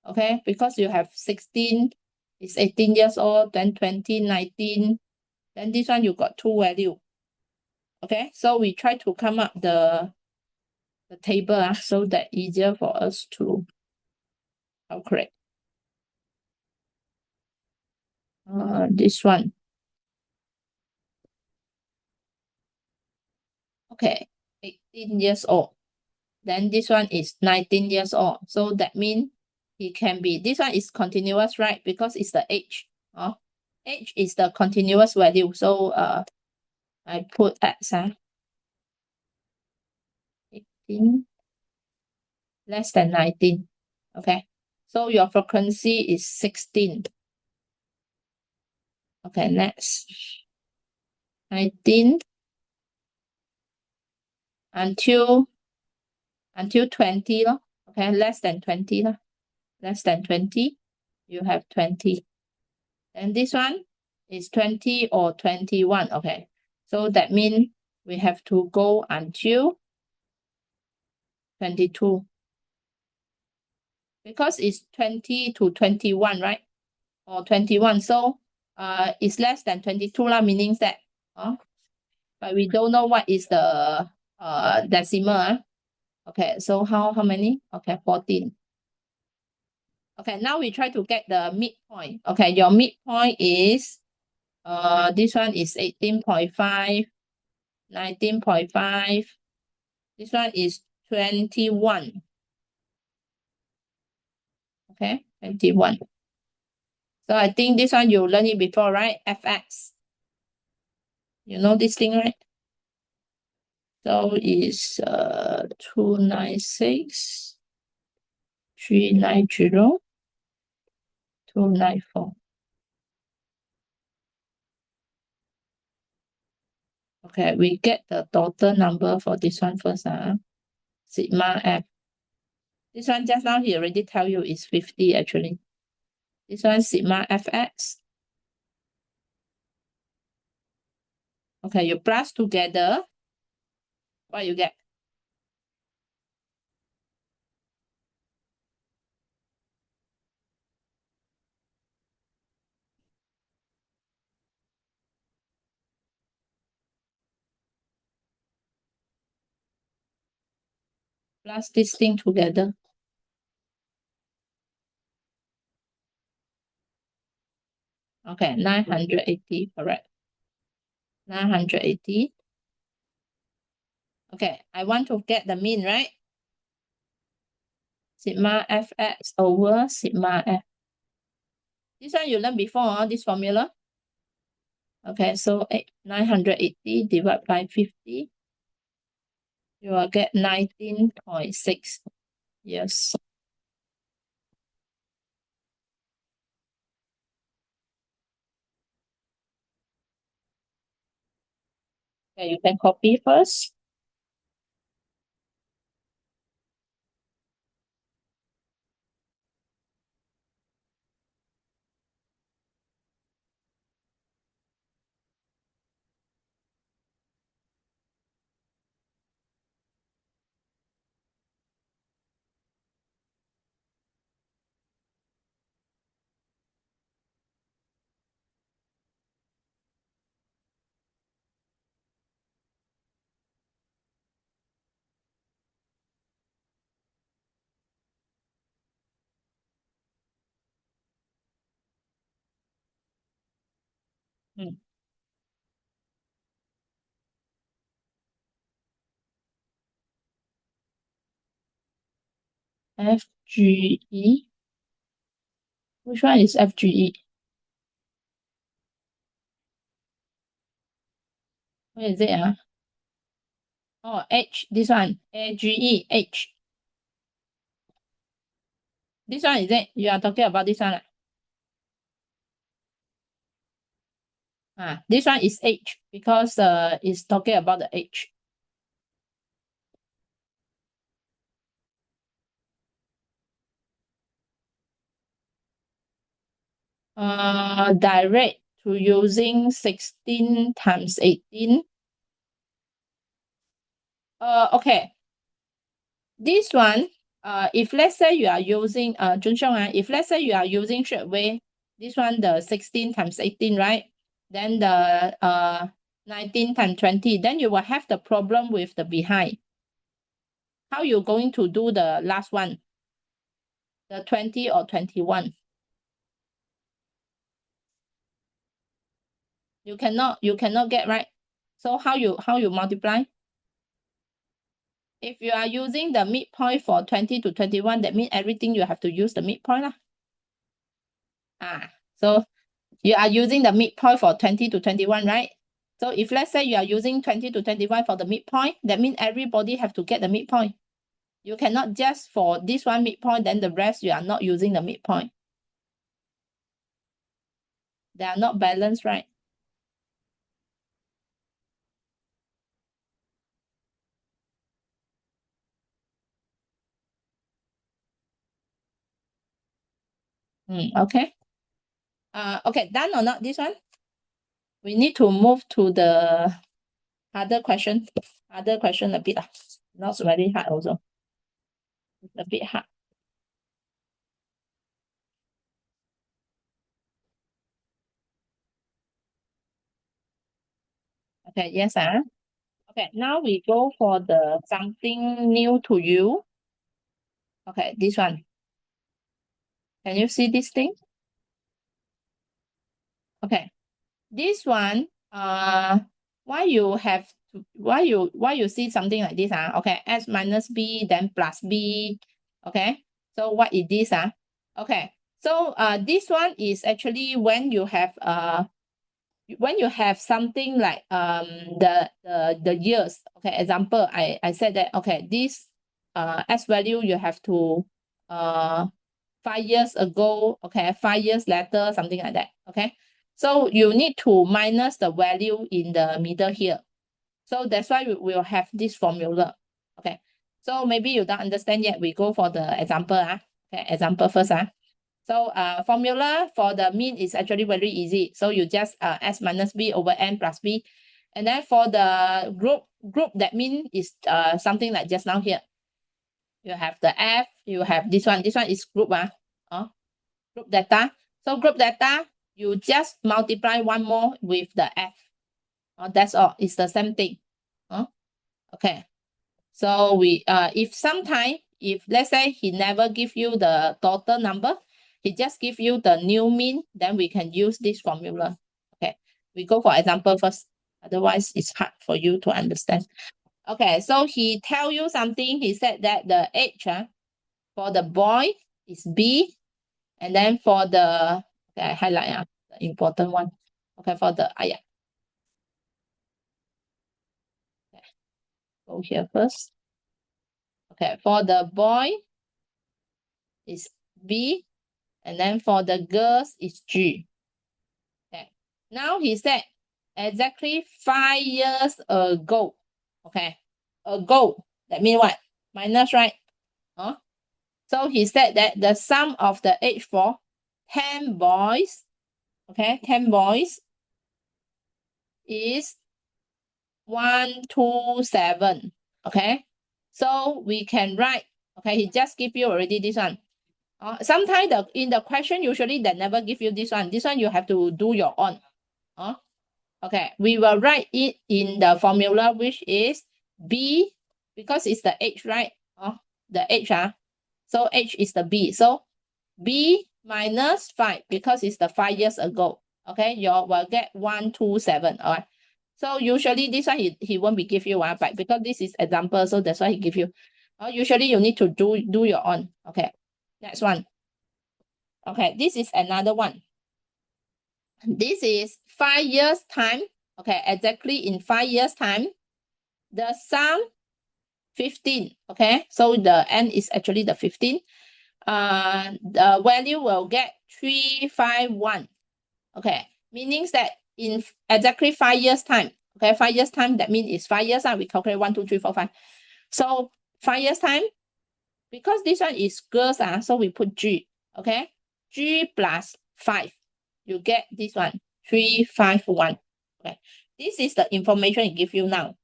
Okay, because you have 16, it's 18 years old, then 20, 19, then this one you got two value. Okay, so we try to come up the table so that easier for us to calculate. This one. Okay, 18 years old. Then this one is 19 years old. So that means it can be, this one is continuous, right? Because it's the age. Age is the continuous value. So I put X, 18 less than 19. Okay, so your frequency is 16. Okay, next. 19 until 20 lor. Okay, less than 20 lor. Less than 20, you have 20. And this one is 20 or 21. Okay, so that means we have to go until 22. Because it's 20 to 21, right? Or 21. So it's less than 22 lah, meaning that. But we don't know what is the decimal. Okay, so how many? Okay, 14. Okay, now we try to get the midpoint. Okay, your midpoint is this one is 18.5, 19.5. This one is 21. Okay, 21. So I think this one you learned it before, right? FX. You know this thing, right? So it's 296, 390, 294. Okay, we get the total number for this one first. Sigma F. This one just now he already tell you is 50 actually. This one sigma FX. Okay, you plus together. What you get? Plus this thing together. Okay, 980, correct. 980. Okay, I want to get the mean, right? Sigma FX over sigma F. This one you learned before, this formula. Okay, so 980 divided by 50. You will get 19.6. Yes. Okay, you can copy first. FGE. Which one is FGE? Where is it? Oh, H, this one. AGE, H. This one is it? You are talking about this one. This one is H because it's talking about the H. direct to using 16 times 18. Okay. This one, if let's say you are using, Chun Xiong, if let's say you are using straight away, this one, the 16 times 18, right? Then the 19 times 20, then you will have the problem with the behind. How you going to do the last one? The 20 or 21? You cannot get, right? So how you multiply? If you are using the midpoint for 20 to 21, that means everything you have to use the midpoint lah. So you are using the midpoint for 20 to 21, right? So if let's say you are using 20 to 21 for the midpoint, that means everybody have to get the midpoint. You cannot just for this one midpoint, then the rest you are not using the midpoint. They are not balanced, right? Okay. Okay, done or not this one? We need to move to the other question. Other question a bit, not very hard also. A bit hard. Okay, yes, okay, now we go for the something new to you. Okay, this one. Can you see this thing? Okay, this one, why you see something like this? Okay, s minus b, then plus b. Okay, so what is this? Okay, so this one is actually when you have something like the years. Okay, example, I said that, okay, this s value you have to 5 years ago, okay, 5 years later, something like that. Okay, so you need to minus the value in the middle here. So that's why we will have this formula. Okay, so maybe you don't understand yet. We go for the example. Okay, example first. So formula for the mean is actually very easy. So you just s minus b over n plus b. And then for the group, that mean is something like just now here. You have the f, you have this one. This one is group, group data. So group data, you just multiply one more with the f. That's all. It's the same thing. Okay. So we if sometime, if let's say he never give you the total number, he just give you the new mean, then we can use this formula. Okay, we go for example first. Otherwise, it's hard for you to understand. Okay, so he tell you something. He said that the age for the boy is B, and then for the, okay, I highlight the important one. Okay, for the yeah. Okay. Go here first. Okay, for the boy is B, and then for the girls is G. Okay. Now he said exactly 5 years ago. Okay. Ago. That means what? Minus, right? So he said that the sum of the age for 10 boys, okay, 10 boys is 127. Okay. So we can write, okay, he just give you already this one. Sometimes in the question, usually they never give you this one. This one you have to do your own. Okay, we will write it in the formula, which is B, because it's the age, right? The age, so age is the B. So B minus 5, because it's the 5 years ago. Okay, you will get 127. All right. So usually this one he won't be give you but because this is example, so that's why he give you. Usually you need to do your own. Okay, next one. Okay, this is another one. This is 5 years time. Okay, exactly in 5 years time, the sum 15. Okay, so the n is actually the 15. The value will get 351. Okay, meaning that in exactly 5 years time. Okay, 5 years time, that means it's 5 years. We calculate 1, 2, 3, 4, 5. So 5 years time, because this one is girls, so we put G. Okay, G plus 5. you get this one, 351. Okay, this is the information it gives you now.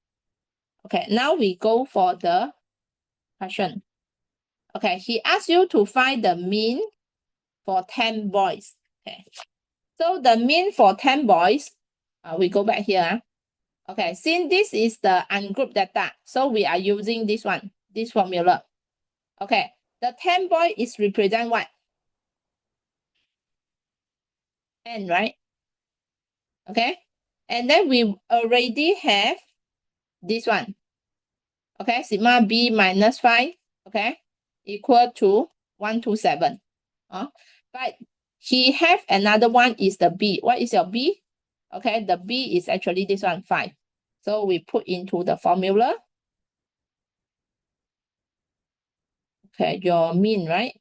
Okay, now we go for the question. Okay, he asks you to find the mean for 10 boys. Okay, so the mean for 10 boys, we go back here. Okay, since this is the ungrouped data, so we are using this one, this formula. Okay, the 10 boy is represent what? N, right? Okay, and then we already have this one. Okay, sigma b minus 5, okay, equal to 127. But he have another one is the b. What is your b? Okay, the b is actually this one, 5. So we put into the formula. Okay, your mean, right?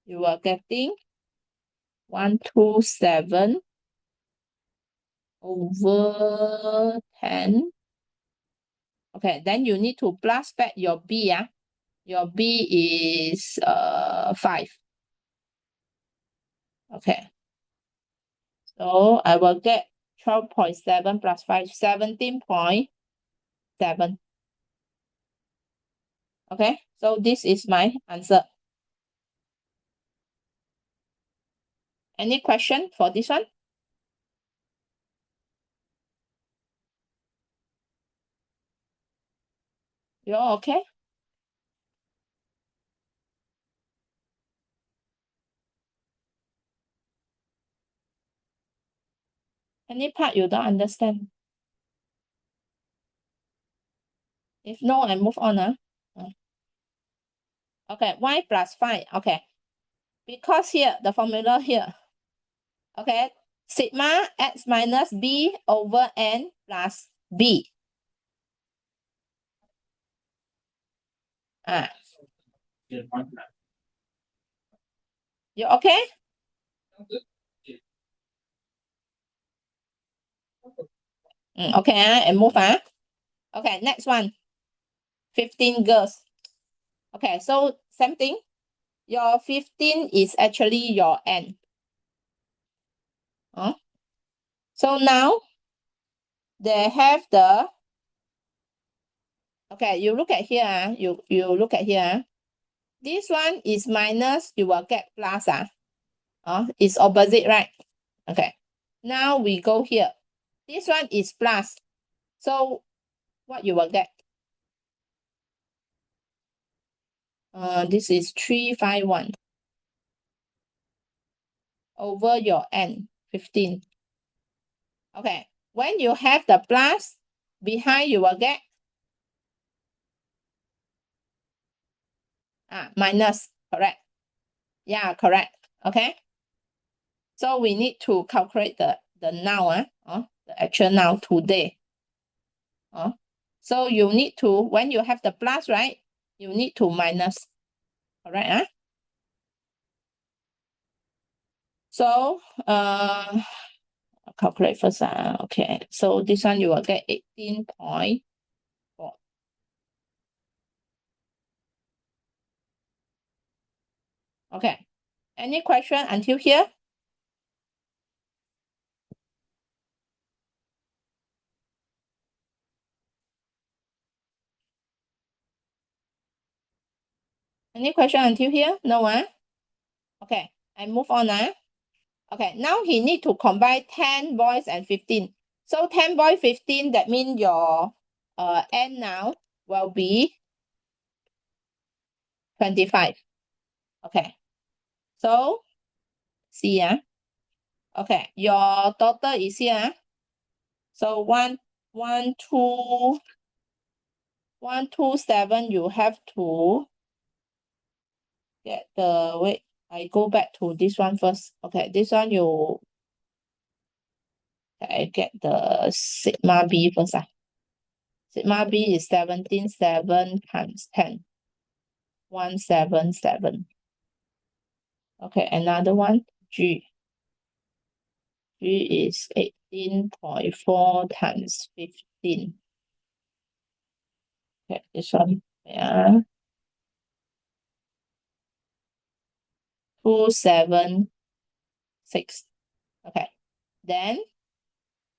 You are getting 127 over 10. Okay, then you need to plus back your b. Yeah? Your b is 5. Okay. So I will get 12.7 plus 5, 17.7. Okay, so this is my answer. Any question for this one? You're okay? Any part you don't understand? If no, I move on. Okay, y plus 5. Okay, because here, the formula here. Okay, sigma x minus b over n plus b. You okay? Okay, and move. Okay, next one. 15 girls. Okay, so same thing. Your 15 is actually your n. So now they have the, okay, you look at here. You look at here. This one is minus, you will get plus. It's opposite, right? Okay. Now we go here. This one is plus. So what you will get? This is 351 over your n, 15. Okay. When you have the plus, behind you will get minus, correct? Yeah, correct. Okay. So we need to calculate the now, the actual now today. So you need to, when you have the plus, right, you need to minus. Correct? So calculate first. Okay, so this one you will get 18.4. Okay, any question until here? Any question until here? No one? Okay, I move on. Okay, now he need to combine 10 boys and 15. So 10 boy, 15, that means your n now will be 25. Okay, so see. Okay, your total is here. So 127, you have to get the, wait, I go back to this one first. Okay, this one I get the sigma b first. Sigma b is 17.7 times 10. 177. Okay, another one, G. G is 18.4 times 15. Okay, this one. Yeah. 276. Okay, then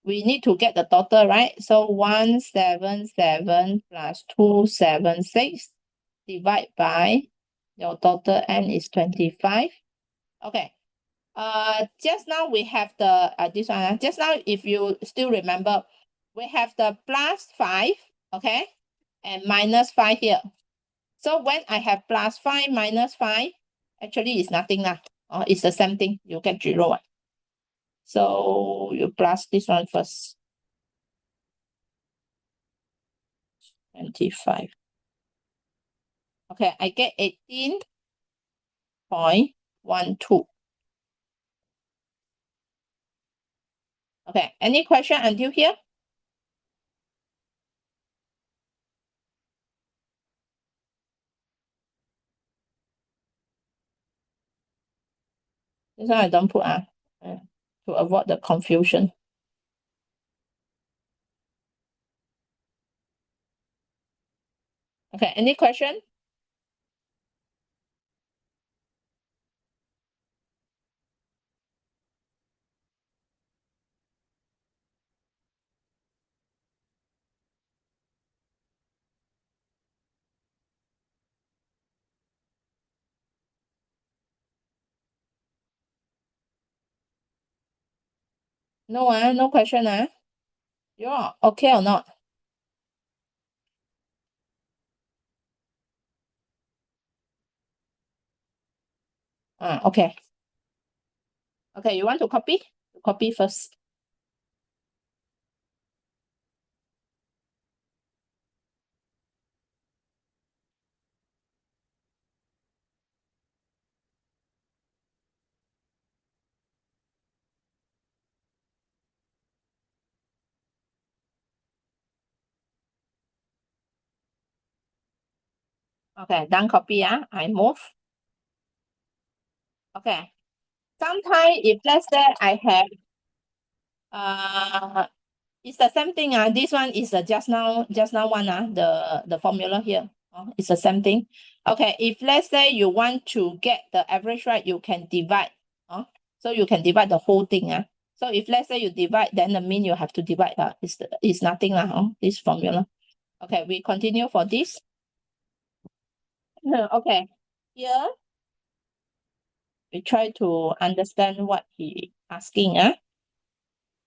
we need to get the total, right? So 177 plus 276 divide by your total n is 25. Okay. Just now we have the this one. Just now, if you still remember, we have the plus 5, okay, and minus 5 here. So when I have plus 5 minus 5, actually it's nothing lah. It's the same thing. You get 0. So you plus this one first. 25. Okay, I get 18.12. Okay, any question until here? This one I don't put to avoid the confusion. Okay, any question? No, no question. You're okay or not? Okay. Okay, you want to copy? Copy first. Okay, done copy. I move. Okay. Sometimes if let's say I have it's the same thing. This one is just now one. The formula here. It's the same thing. Okay, if let's say you want to get the average, right, you can divide. So you can divide the whole thing. So if let's say you divide, then the mean you have to divide. It's nothing this formula. Okay, we continue for this. Okay, here we try to understand what he asking.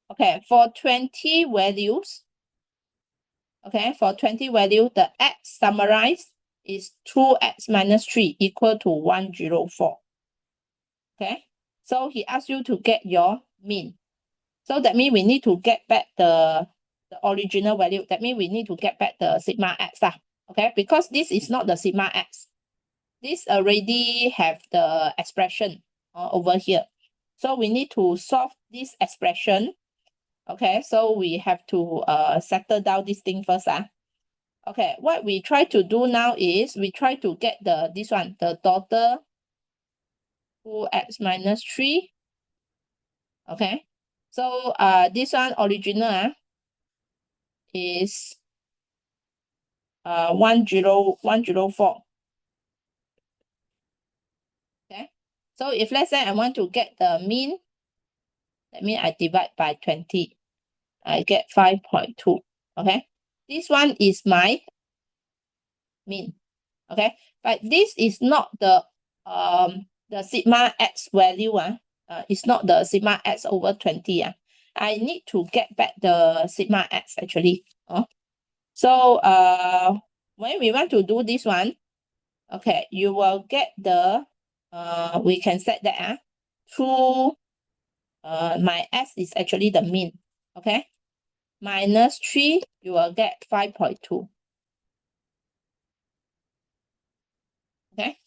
Okay, for 20 values. Okay, for 20 value, the x summarized is 2x minus 3 equal to 104. Okay, so he asked you to get your mean. So that means we need to get back the original value. That means we need to get back the sigma x. Okay, because this is not the sigma x. This already have the expression over here. So we need to solve this expression. Okay, so we have to settle down this thing first. Okay, what we try to do now is we try to get this one, the total 2x minus 3. Okay, so this one original is 104. Okay, so if let's say I want to get the mean, that means I divide by 20. I get 5.2. Okay, this one is my mean. Okay, but this is not the sigma x value. It's not the sigma x over 20. I need to get back the sigma x actually. So when we want to do this one, okay, you will get the we can set that through my x is actually the mean. Okay, minus 3, you will get 5.2. Okay,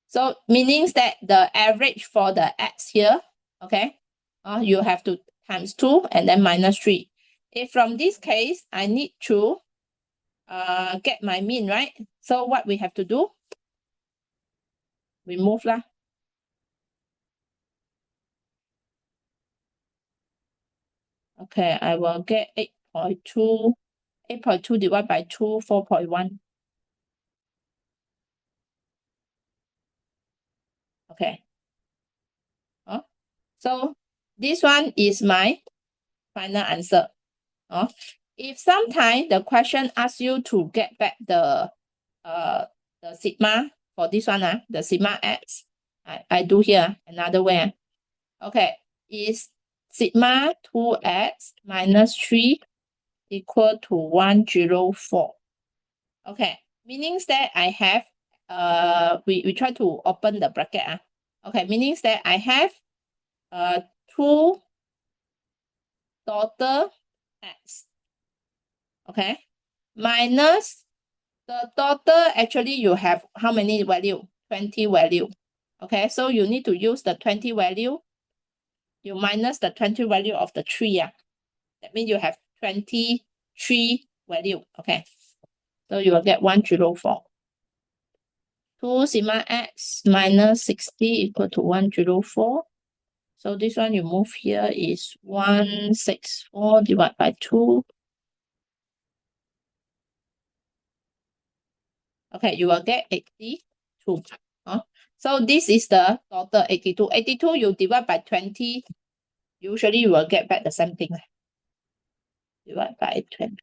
so meaning that the average for the x here, okay, you have to times 2 and then minus 3. If from this case, I need to get my mean, right? So what we have to do? Remove lah. Okay, I will get 8.2. 8.2 divided by 2, 4.1. Okay, So this one is my final answer. If sometime the question asks you to get back the sigma for this one, the sigma x, I do here another way. Okay, is sigma 2x minus 3 equal to 104. Okay, meaning that I have, we try to open the bracket. Okay, meaning that I have 2 total x. Okay, minus the total, actually you have how many value? 20 value. Okay, so you need to use the 20 value. You minus the 20 value of the 3. That means you have 23 value. Okay, so you will get 104. 2 sigma x minus 60 equal to 104. So this one you move here is 164 divided by 2. Okay, you will get 82. So this is the total 82. 82 you divide by 20. Usually you will get back the same thing. Divide by 20.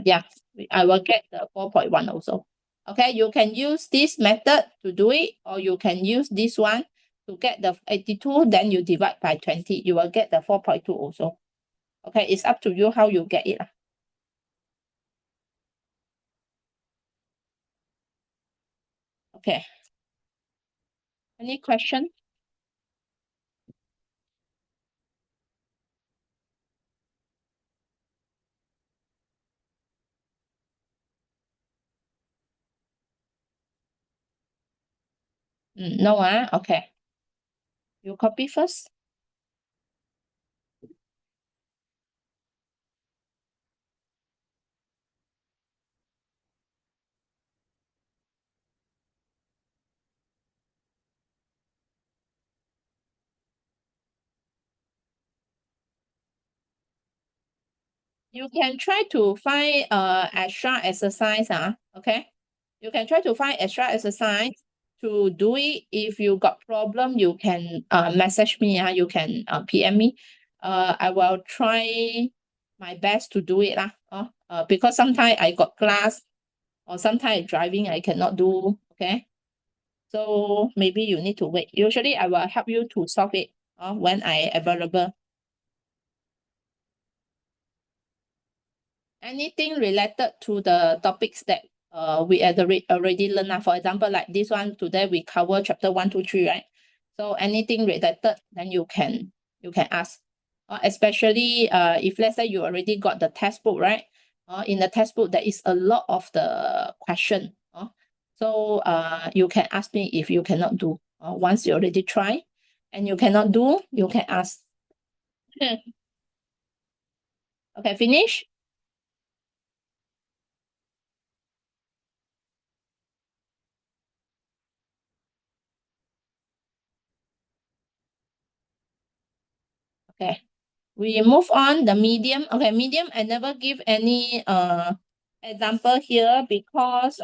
Yeah, I will get the 4.1 also. Okay, you can use this method to do it, or you can use this one to get the 82, then you divide by 20. You will get the 4.2 also. Okay, it's up to you how you get it. Okay. Any question? No, okay. You copy first. You can try to find extra exercise. Okay. You can try to find extra exercise to do it. If you got problem, you can message me. You can PM me. I will try my best to do it. Because sometimes I got class or sometimes driving, I cannot do. Okay. So maybe you need to wait. Usually I will help you to solve it when I available. Anything related to the topics that we already learned. For example, like this one today we cover chapter 1, 2, 3, right? So anything related, then you can ask. Especially if let's say you already got the textbook, right? In the textbook there is a lot of the question. So you can ask me if you cannot do. Once you already try and you cannot do, you can ask. Okay, finish. Okay, we move on the medium. Okay, medium, I never give any example here because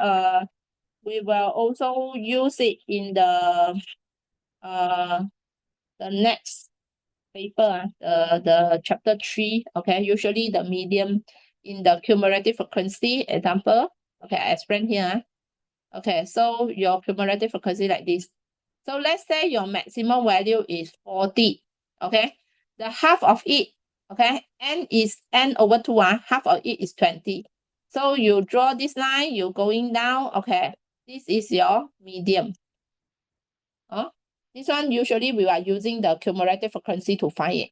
we will also use it in the next paper, the chapter 3. Okay, usually the medium in the cumulative frequency example. Okay, I explain here. Okay, so your cumulative frequency like this. So let's say your maximum value is 40. Okay, the half of it, okay, n is n over 2. Half of it is 20. So you draw this line, you're going down. Okay, this is your medium. This one usually we are using the cumulative frequency to find it.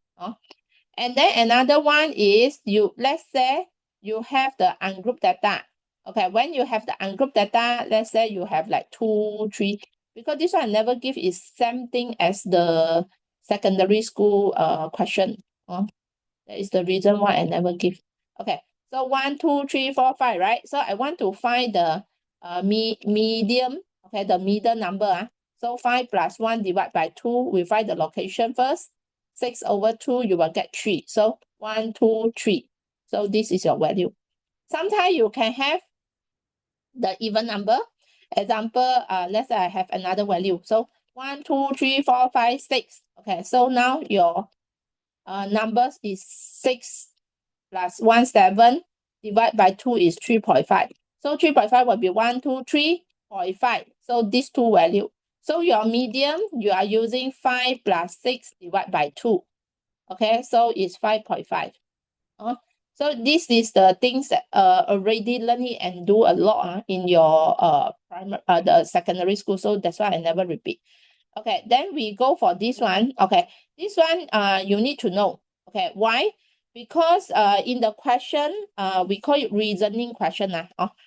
And then another one is let's say you have the ungrouped data. Okay, when you have the ungrouped data, let's say you have like 2, 3, because this one I never give is same thing as the secondary school question. That is the reason why I never give. Okay, so 1, 2, 3, 4, 5, right? So I want to find the medium, okay, the middle number. So 5 plus 1 divided by 2, we find the location first. 6 over 2, you will get 3. So 1, 2, 3. So this is your value. Sometimes you can have the even number. Example, let's say I have another value. So 1, 2, 3, 4, 5, 6. Okay, so now your numbers is 6 plus 1, 7, divided by 2 is 3.5. So 3.5 will be 1, 2, 3.5. So these two value. So your medium, you are using 5 plus 6 divided by 2. Okay, so it's 5.5. So this is the things that already learn it and do a lot in your primary the secondary school. So that's why I never repeat. Okay, then we go for this one. Okay, this one you need to know. Okay, why? Because in the question we call it reasoning question.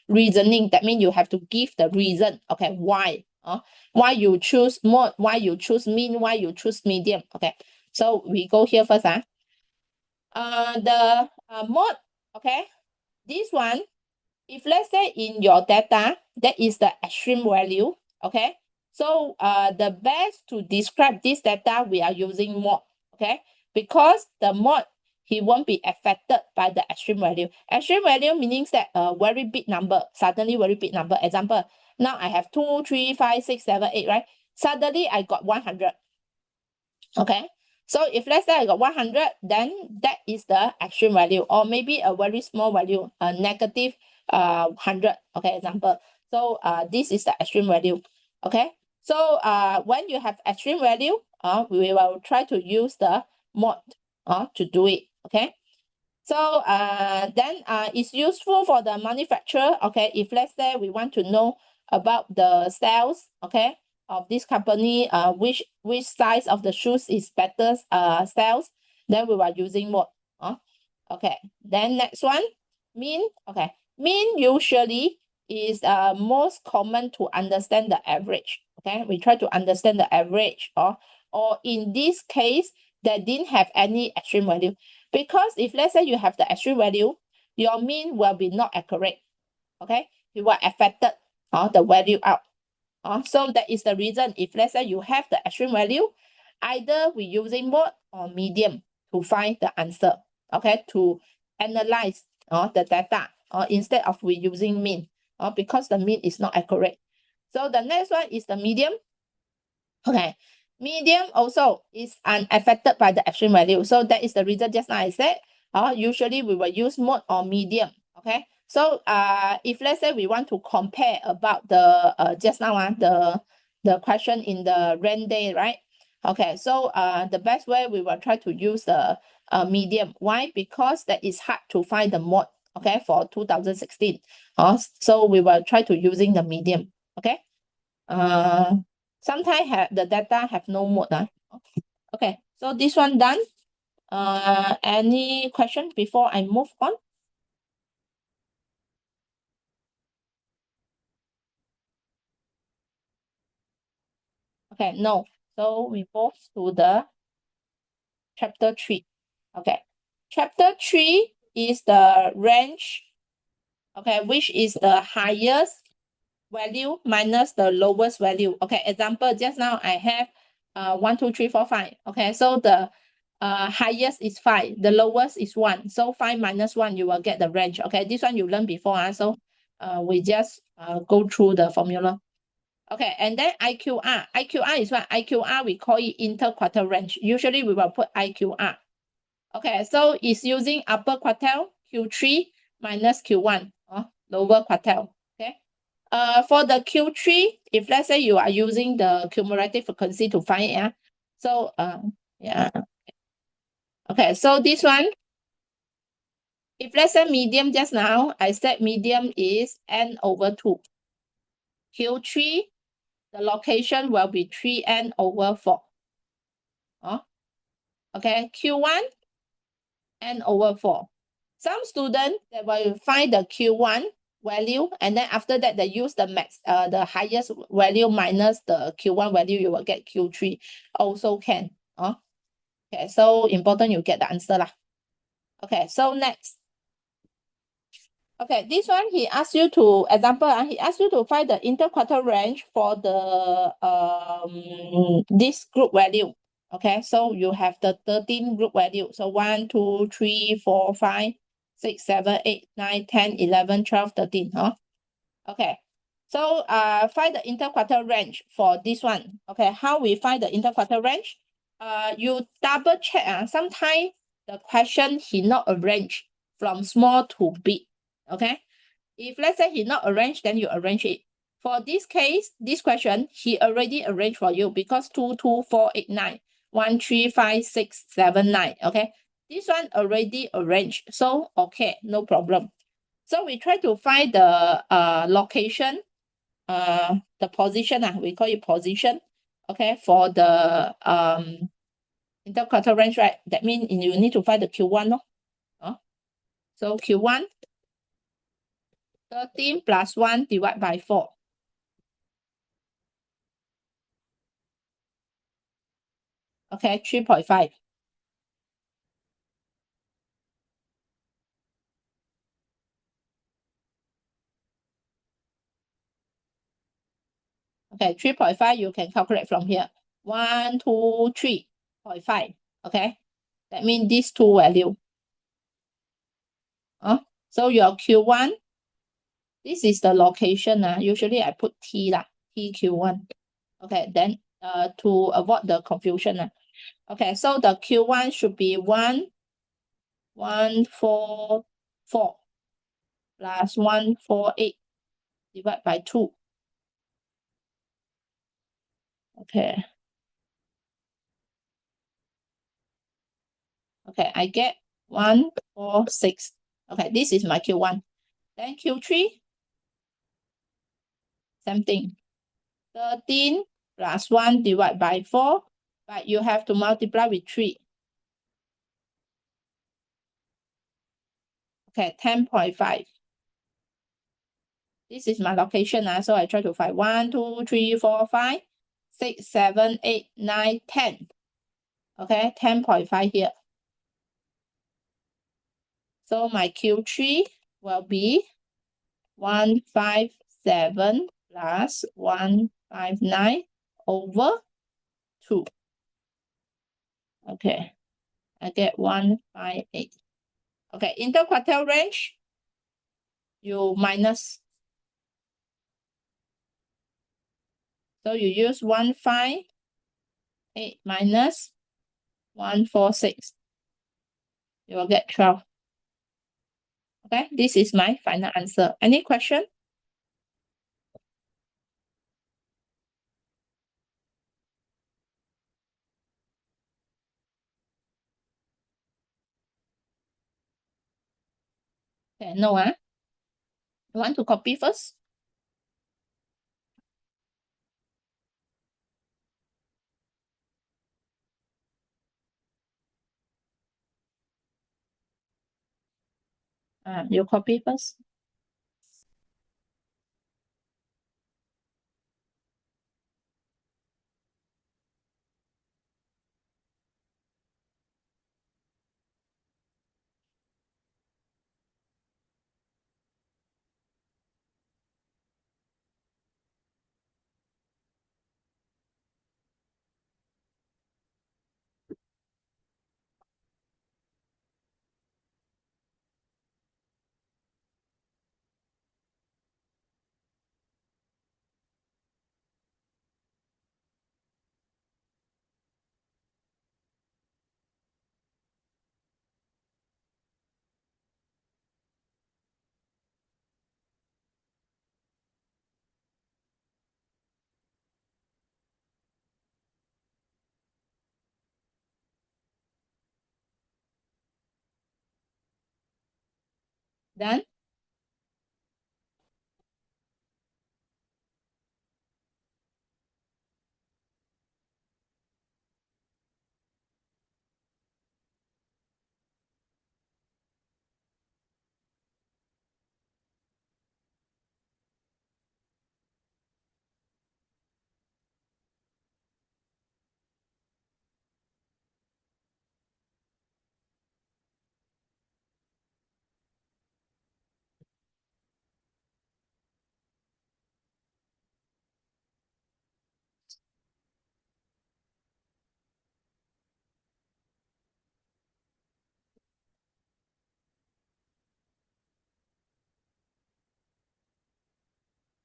Reasoning, that means you have to give the reason. Okay, why? Why you choose mode, why you choose mean, why you choose medium. Okay, so we go here first. The mode, okay, this one, if let's say in your data, that is the extreme value, okay? So the best to describe this data, we are using mode, okay? Because the mode, he won't be affected by the extreme value. Extreme value means that a very big number, suddenly very big number. Example, now I have 2, 3, 5, 6, 7, 8, right? Suddenly I got 100, okay? So if let's say I got 100, then that is the extreme value, or maybe a very small value, a negative 100, okay, example. So this is the extreme value, okay? So when you have extreme value, we will try to use the mode to do it, okay? So then it's useful for the manufacturer, okay? If let's say we want to know about the sales, okay, of this company, which size of the shoes is better sales, then we are using mode. Okay, then next one, mean. Okay, mean usually is most common to understand the average. Okay, we try to understand the average, or in this case, they didn't have any extreme value. Because if let's say you have the extreme value, your mean will be not accurate. Okay, you will affected the value out. So that is the reason. If let's say you have the extreme value, either we using mode or medium to find the answer. Okay, to analyze the data, or instead of we using mean, because the mean is not accurate. So the next one is the medium. Okay, medium also is unaffected by the extreme value. So that is the reason just now I said, usually we will use mode or medium. Okay, so if let's say we want to compare about the just now the question in the rain day, right? Okay, so the best way we will try to use the medium. Why? Because that is hard to find the mode. Okay, for 2016. So we will try to using the medium. Okay. Sometimes the data have no mode. Okay, so this one done. Any question before I move on? Okay, no. So we move to the chapter 3. Okay, chapter 3 is the range, okay, which is the highest value minus the lowest value. Okay, example, just now I have 1, 2, 3, 4, 5. Okay, so the highest is 5, the lowest is 1. So 5 minus 1, you will get the range. Okay, this one you learned before. So we just go through the formula. Okay, and then IQR. IQR is what? IQR, we call it interquartile range. Usually we will put IQR. Okay, so it's using upper quartile, Q3 minus Q1, lower quartile. Okay. For the Q3, if let's say you are using the cumulative frequency to find it, so yeah. Okay, so this one, if let's say medium just now, I said medium is n/2. Q3, the location will be 3n/4. Okay, Q1, n/4. Some students, they will find the Q1 value, and then after that, they use the max, the highest value minus the Q1 value, you will get Q3. Also can. Okay, so important you get the answer lah. Okay, so next. Okay, this one he asks you to, example, he asks you to find the interquartile range for the this group value. Okay, so you have the 13 group value. So 1, 2, 3, 4, 5, 6, 7, 8, 9, 10, 11, 12, 13. Okay. So find the interquartile range for this one. Okay, how we find the interquartile range? You double check. Sometimes the question he not arrange from small to big. Okay, if let's say he not arrange, then you arrange it. For this case, this question, he already arranged for you because 2, 2, 4, 8, 9, 1, 3, 5, 6, 7, 9. Okay, this one already arranged. So, okay, no problem. So we try to find the location, the position, we call it position, okay, for the interquartile range, right? That means you need to find the Q1, no? So Q1, 13 plus 1 divided by 4. Okay, 3.5. Okay, 3.5 you can calculate from here. 1, 2, 3.5. Okay, that means these two value. So your Q1, this is the location. Usually I put T lah, TQ1. Okay, then to avoid the confusion. Okay, so the Q1 should be 1, 1, 4, 4 plus 1, 4, 8 divided by 2. Okay. Okay, I get 1, 4, 6. Okay, this is my Q1. Then Q3, same thing. 13 plus 1 divided by 4, but you have to multiply with 3. Okay, 10.5. This is my location. So I try to find 1, 2, 3, 4, 5, 6, 7, 8, 9, 10. Okay, 10.5 here. So my Q3 will be 157 plus 159 over 2. Okay, I get 158. Okay, interquartile range, you minus. So you use 158 minus 146. You will get 12. Okay, this is my final answer. Any question? Okay, no, you want to copy first? You copy first. Done?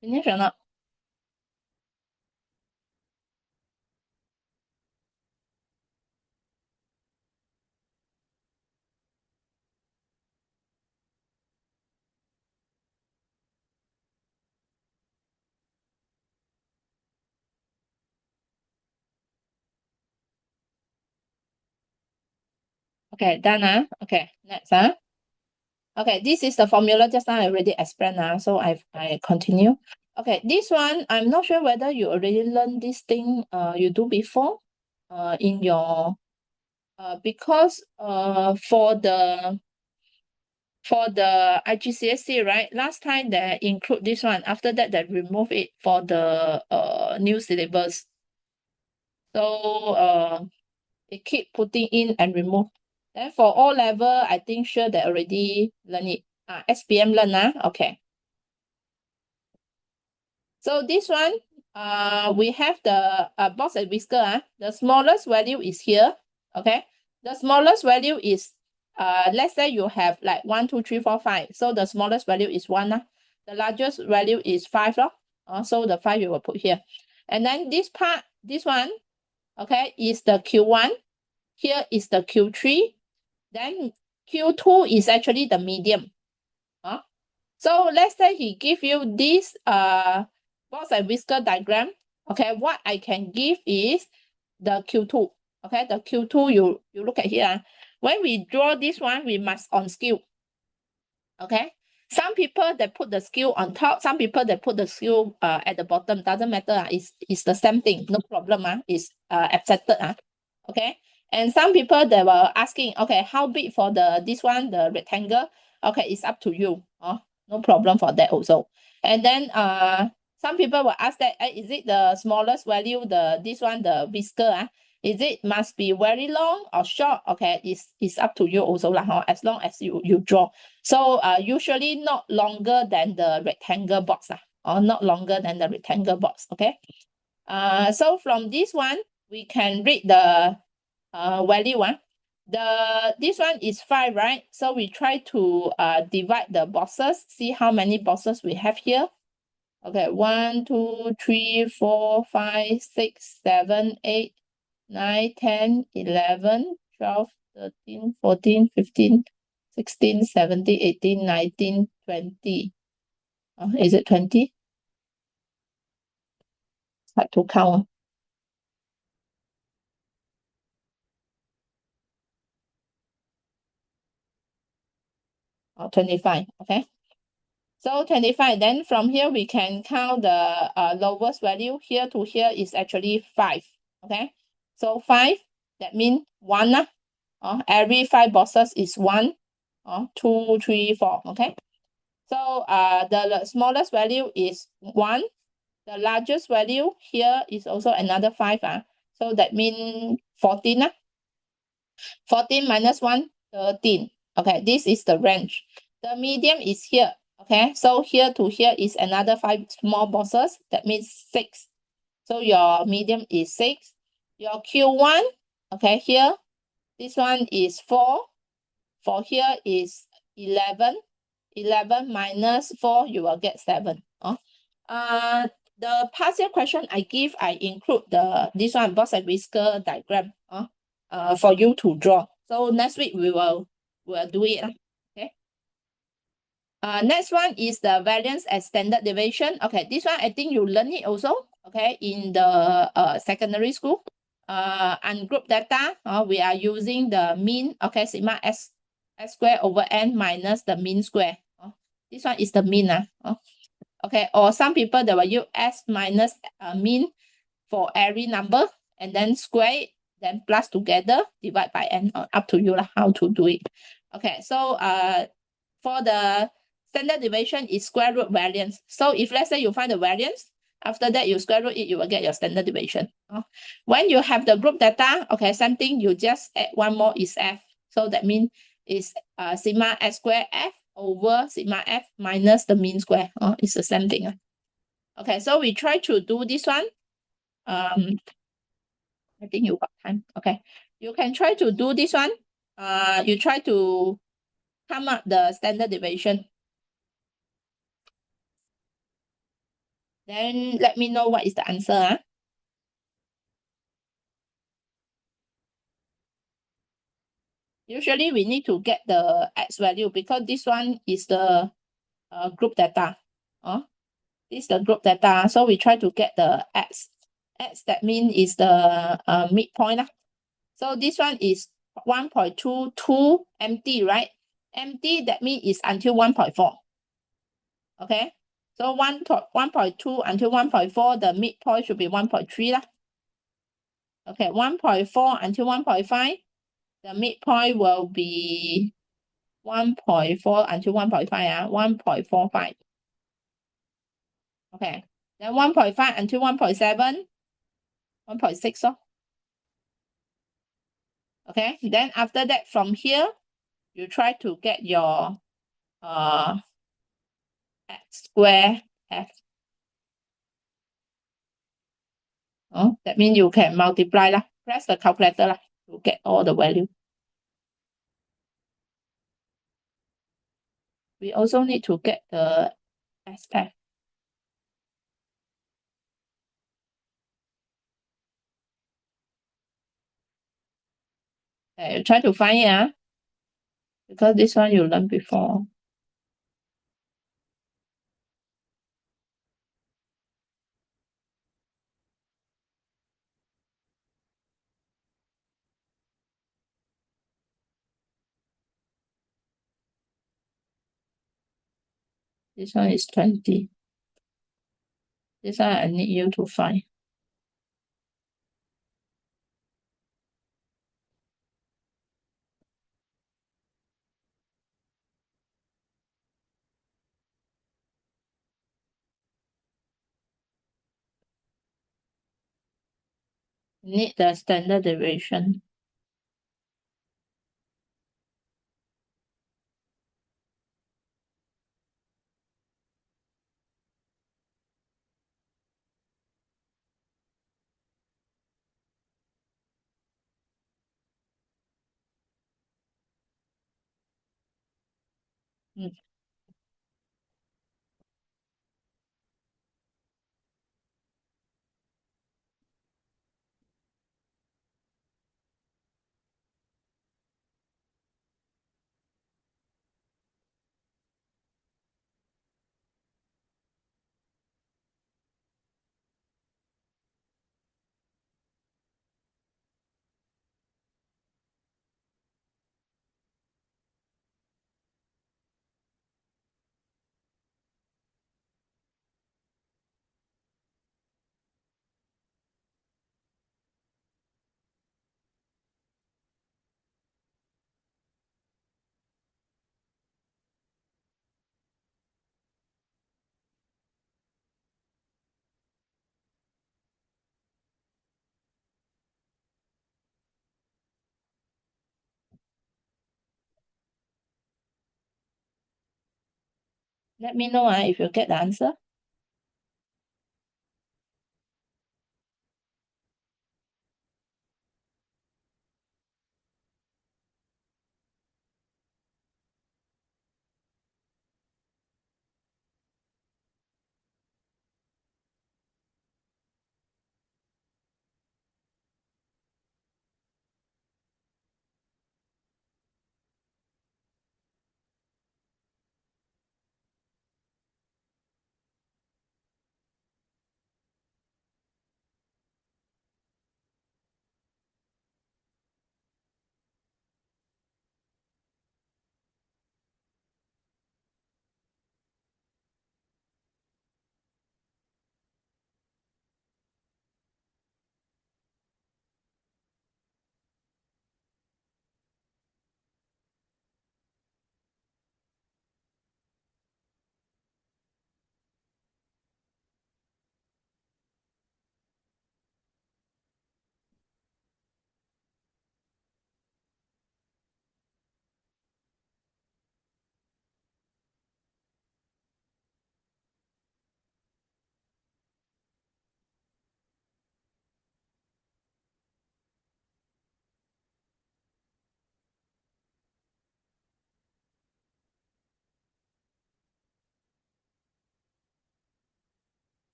Finish or not? Okay, done. Okay, next. Okay, this is the formula just now I already explained. So I continue. Okay, this one, I'm not sure whether you already learned this thing you do before in your because for the IGCSE, right? Last time they include this one. After that, they remove it for the new syllabus. So they keep putting in and remove. Then for O level, I think sure they already learn it. SPM learn. Okay. So this one, we have the box and whisker. The smallest value is here. Okay. The smallest value is let's say you have like 1, 2, 3, 4, 5. So the smallest value is 1. The largest value is 5. So the 5 you will put here. And then this part, this one, okay, is the Q1. Here is the Q3. Then Q2 is actually the medium. So let's say he give you this box and whisker diagram. Okay, what I can give is the Q2. Okay, the Q2 you look at here. When we draw this one, we must on skew. Okay. Some people they put the skew on top, some people they put the skew at the bottom. Doesn't matter. It's the same thing, no problem. It's accepted. Okay. And some people they were asking, okay, how big for the this one, the rectangle? Okay, it's up to you. No problem for that also. And then some people will ask that, is it the smallest value, the this one, the whisker? Is it must be very long or short? Okay, it's up to you also lah. As long as you draw. So usually not longer than the rectangle box, or not longer than the rectangle box. Okay. So from this one, we can read the value. This one is 5, right? So we try to divide the boxes, see how many boxes we have here. Okay, 1, 2, 3, 4, 5, 6, 7, 8, 9, 10, 11, 12, 13, 14, 15, 16, 17, 18, 19, 20. Is it 20? It's hard to count. 25. Okay. So 25, then from here we can count the lowest value. Here to here is actually 5. Okay. So 5, that means 1. Every 5 boxes is 1. 2, 3, 4. Okay. So the smallest value is 1. The largest value here is also another 5. So that means 14. 14 minus 1, 13. Okay, this is the range. The medium is here. Okay, so here to here is another 5 small boxes. That means 6. So your medium is 6. Your Q1, okay, here, this one is 4. For here is 11. 11 minus 4, you will get 7. The past year question I give, I include this one, box and whisker diagram for you to draw. So next week we'll do it. Okay. Next one is the variance and standard deviation. Okay, this one I think you learn it also. Okay, in the secondary school. Ungroup data. We are using the mean. Okay, sigma s square over n minus the mean square. This one is the mean. Okay, or some people they will use s minus mean for every number and then square it, then plus together, divide by n. Up to you how to do it. Okay, so for the standard deviation is square root variance. So if let's say you find the variance, after that you square root it, you will get your standard deviation. When you have the group data, okay, same thing, you just add one more is f. So that means is sigma s square f over sigma f minus the mean square. It's the same thing. Okay, so we try to do this one. I think you got time. Okay, you can try to do this one. You try to come up the standard deviation. Then let me know what is the answer. Huh? Usually we need to get the X value because this one is the group data. This is the group data. So we try to get the X. X that means is the midpoint. Lah. So this one is 1.22 empty, right? Empty, that means is until 1.4. Okay. So 1.2 until 1.4, the midpoint should be 1.3. Lah. Okay, 1.4 until 1.5, the midpoint will be 1.4 until 1.5, 1.45. Okay, then 1.5 until 1.7, 1.6. Okay, then after that, from here, you try to get your x square f. That means you can multiply lah. Press the calculator lah to get all the value. We also need to get the SF. Okay, try to find it, because this one you learned before. This one is 20. This one I need you to find. Need the standard deviation. Let me know if you get the answer.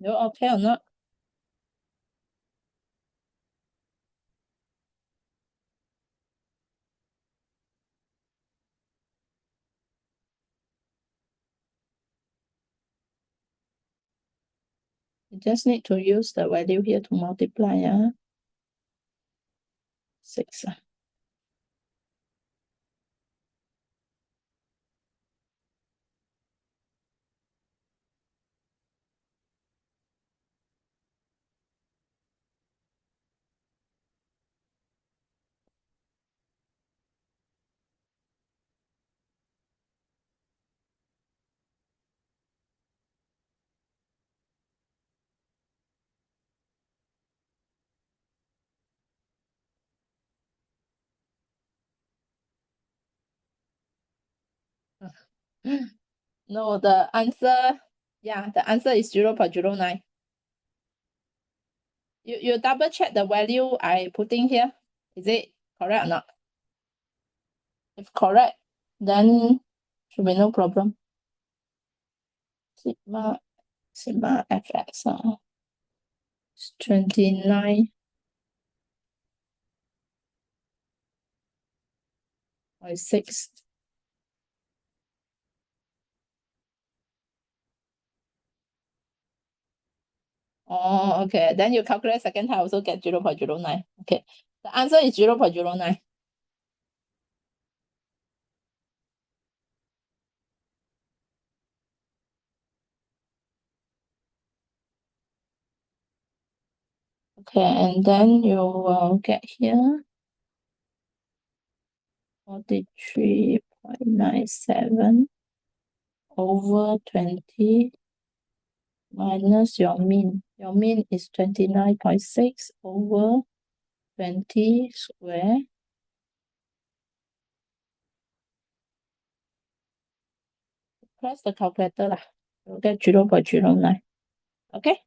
You okay or not? You just need to use the value here to multiply, 6. No, the answer is 0.09. You double check the value I putting here. Is it correct or not? If correct, then should be no problem. Sigma fx is 29.6. Oh, okay. Then you calculate second time also get 0.09. Okay. The answer is 0.09. Okay, and then you will get here 43.97 over 20 minus your mean. Your mean is 29.6 over 20 square. Press the calculator lah. You'll get 0.09. Okay.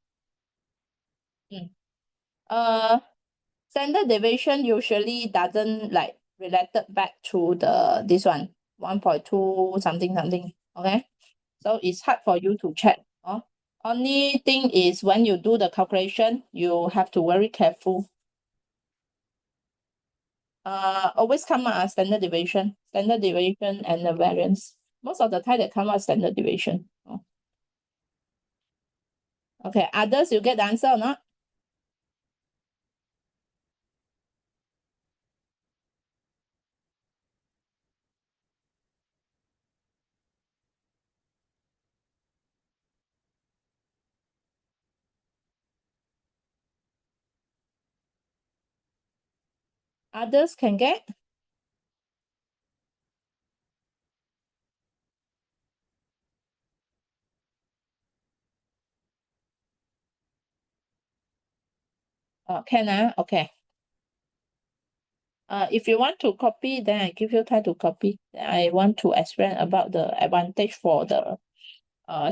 Standard deviation usually doesn't like related back to the this one 1.2 something. Okay, so it's hard for you to check. Only thing is when you do the calculation, you have to very careful. Always come out as standard deviation and the variance. Most of the time they come out standard deviation. Okay, others you get the answer or not? Others can get? Can okay. If you want to copy, then I give you time to copy. I want to explain about the advantage for the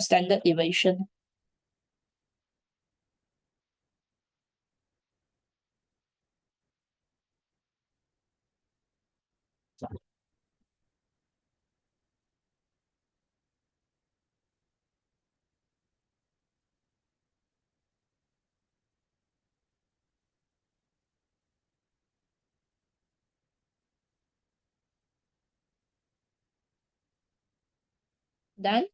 standard deviation. Done?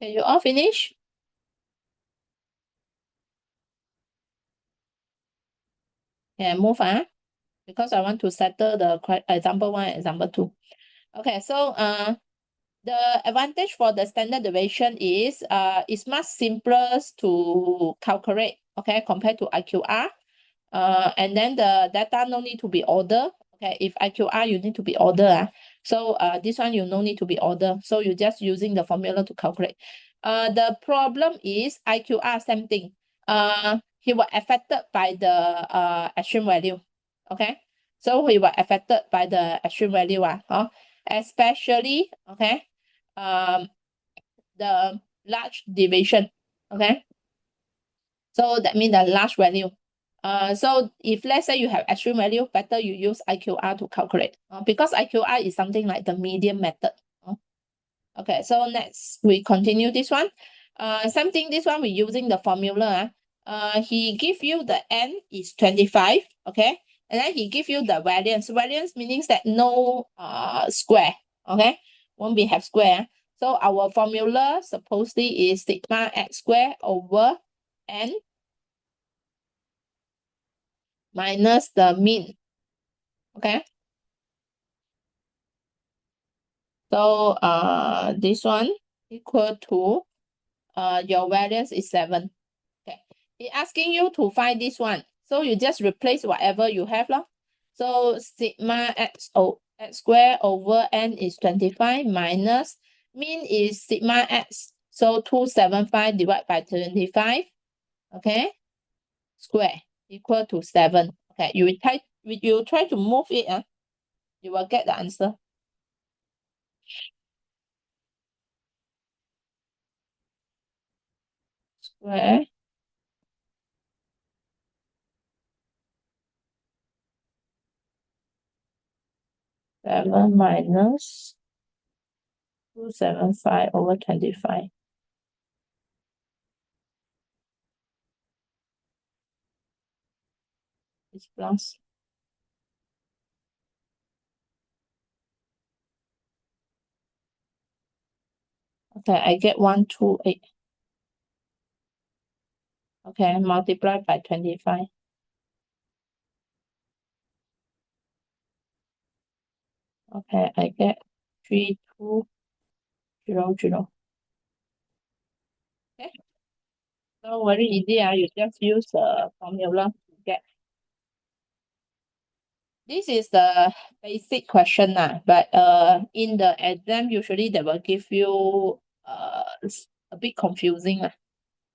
Okay, you all finish? Yeah, move because I want to settle the example 1 and example 2. Okay, so the advantage for the standard deviation is it's much simpler to calculate, okay, compared to IQR. And then the data no need to be ordered. Okay, if IQR you need to be ordered. So this one you no need to be order. So you're just using the formula to calculate. The problem is IQR, same thing. He was affected by the extreme value. Okay. So he was affected by the extreme value, especially the large deviation. Okay. So that means the large value. So if let's say you have extreme value, better you use IQR to calculate, because IQR is something like the median method. Okay, so next we continue this one. Something this one we're using the formula. He give you the n is 25, okay, and then he give you the variance. Variance means that no square, okay, won't be have square. So our formula supposedly is sigma x square over n minus the mean. Okay. So this one equal to your variance is 7. Okay. It's asking you to find this one. So you just replace whatever you have. So sigma x square over n is 25 minus mean is sigma x. So 275 divided by 25. Okay. Square equal to 7. Okay. You try to move it. You will get the answer. Square 7 minus 275 over 25 is plus. Okay, I get 128. Okay, multiply by 25. Okay, I get 3200. Okay, so very easy. You just use the formula to get. This is the basic question, but in the exam usually they will give you a bit confusing,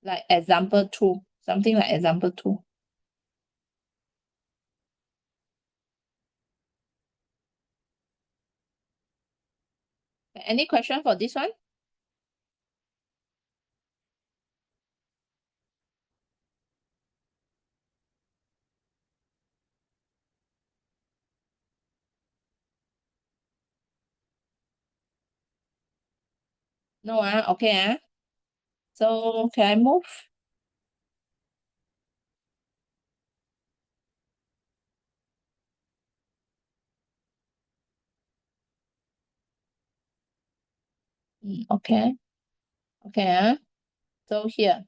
like example 2, something like example 2. Any question for this one? No, okay. So can I move? Okay. Okay. So here.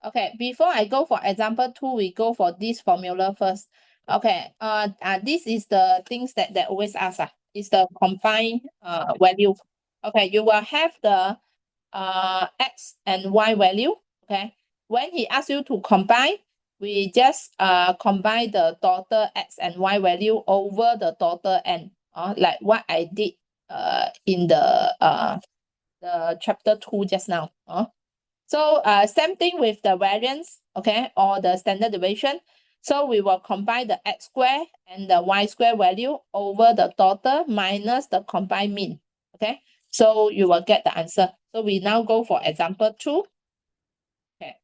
Okay, before I go for example 2, we go for this formula first. Okay, this is the things that they always ask. Is the combined value. Okay, you will have the x and y value. Okay, when he asks you to combine, we just combine the total x and y value over the total n. Like what I did in the chapter 2 just now. So same thing with the variance, okay, or the standard deviation. So we will combine the x square and the y square value over the total minus the combined mean, okay? So you will get the answer. So we now go for example 2. Okay.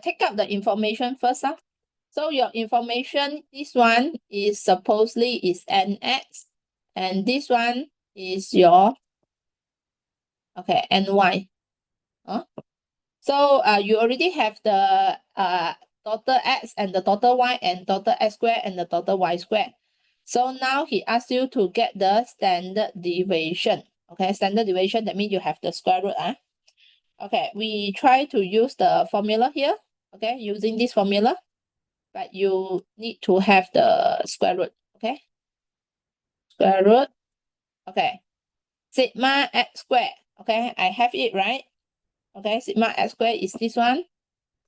Take up the information first. So your information, this one is supposedly is nx, and this one is your, okay, ny. So you already have the total x and the total y and total x square and the total y square. So now he asks you to get the standard deviation. Okay, standard deviation, that means you have the square root. Okay, we try to use the formula here. Okay, using this formula, but you need to have the square root. Okay, square root. Okay, sigma x square. Okay, I have it right. Okay, sigma x square is this one.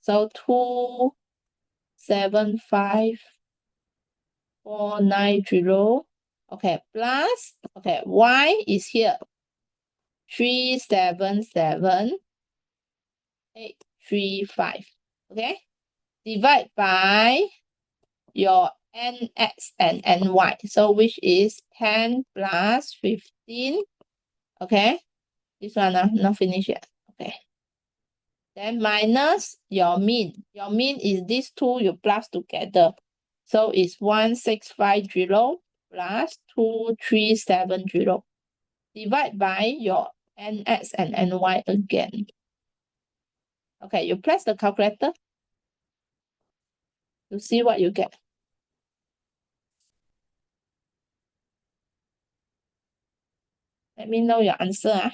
So 275,490 Okay, plus, okay, y is here. 377,835. Okay, divide by your nx and ny. So which is 10 plus 15. Okay, this one not finished yet. Okay. Then minus your mean. Your mean is these two you plus together. So it's 1650 plus 2370. Divide by your nx and ny again. Okay, you press the calculator to see what you get. Let me know your answer.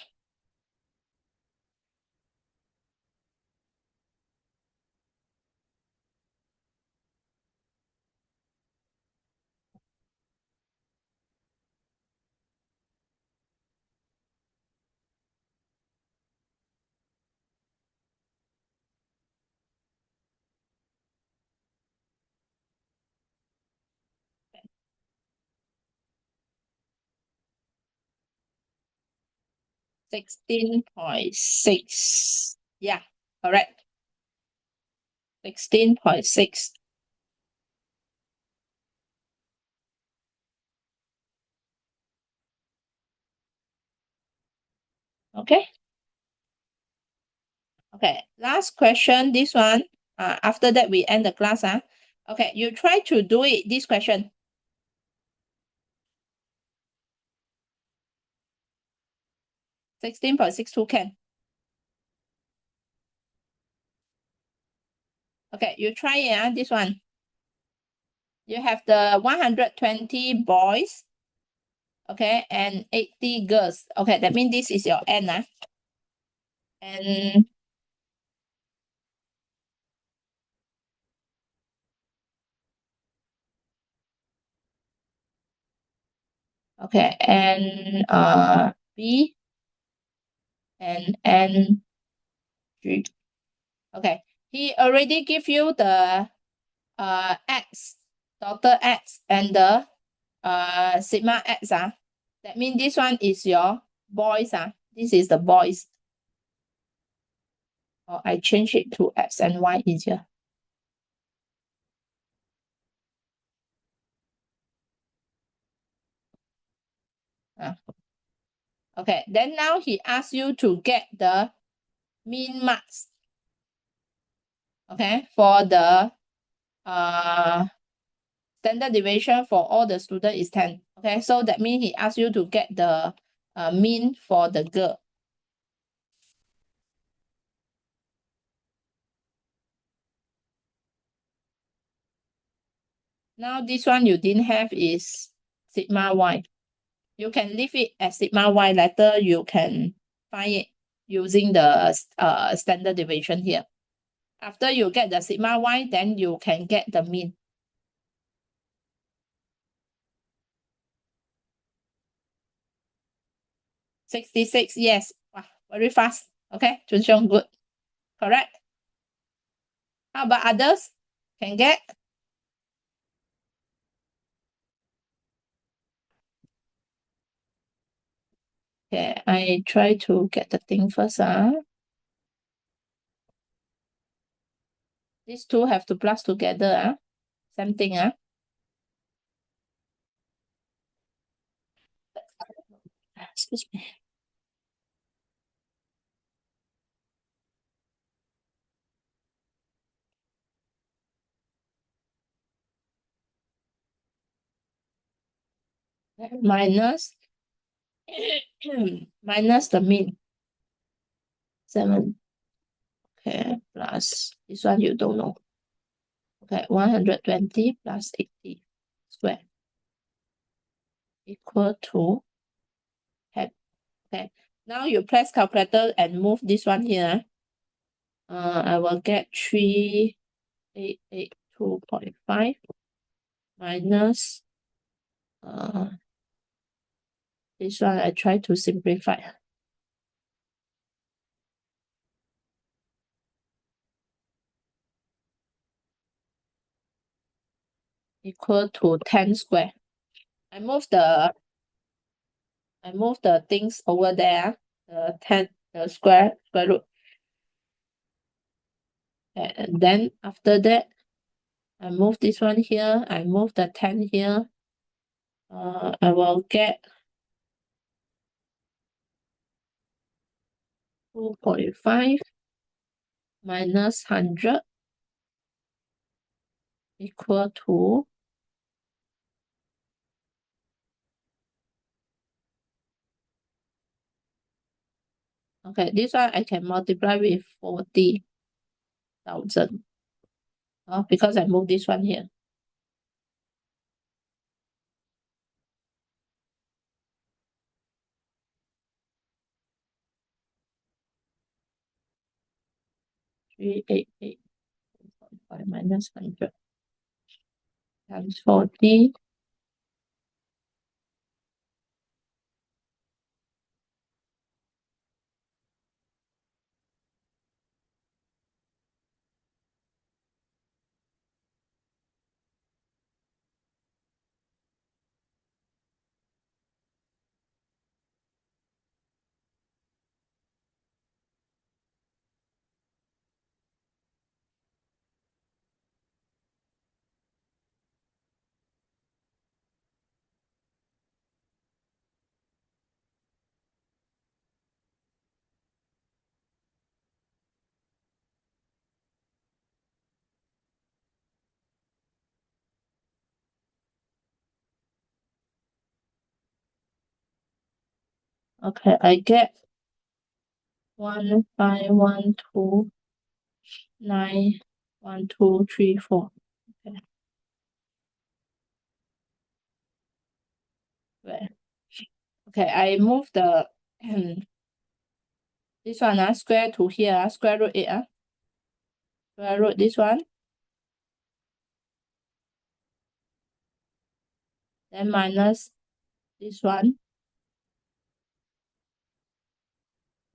16.6. Yeah, correct. 16.6. Okay. Okay, last question. This one. After that, we end the class. Okay, you try to do it. This question. 16.62 can. Okay, you try it. This one. You have the 120 boys. Okay, and 80 girls. Okay, that means this is your n. And okay, and B and N G. Okay, he already give you the X, daughter X, and the sigma X. That means this one is your boys. This is the boys. Or I change it to X and Y easier. Okay, then now he asks you to get the mean marks. Okay, for the standard deviation for all the student is 10. Okay, so that means he asks you to get the mean for the girl. Now this one you didn't have is sigma y. You can leave it as sigma y. Later you can find it using the standard deviation here. After you get the sigma y, then you can get the mean. $66, yes. Wow, very fast. Okay, Chun Xiong, good. Correct. How about others? Can get? Okay, I try to get the thing first. These two have to plus together. Same thing. Excuse me. Minus minus the mean. 7. Okay, plus this one you don't know. Okay, 120 plus 80 square equal to 10. Okay, now you press calculator and move this one here. I will get 3882.5 minus this one. I try to simplify. Equal to 10 square. I move the things over there, the square root. And then after that, I move this one here, I move the 10 here. I will get 2.5 minus 100 equal to okay, this one I can multiply with 40,000 because I move this one here. Three eight eight five minus 100 times 40. Okay, I get 151291234. Okay. Where? Okay, I move the this one square to here, square root 8 square root this one, then minus this one.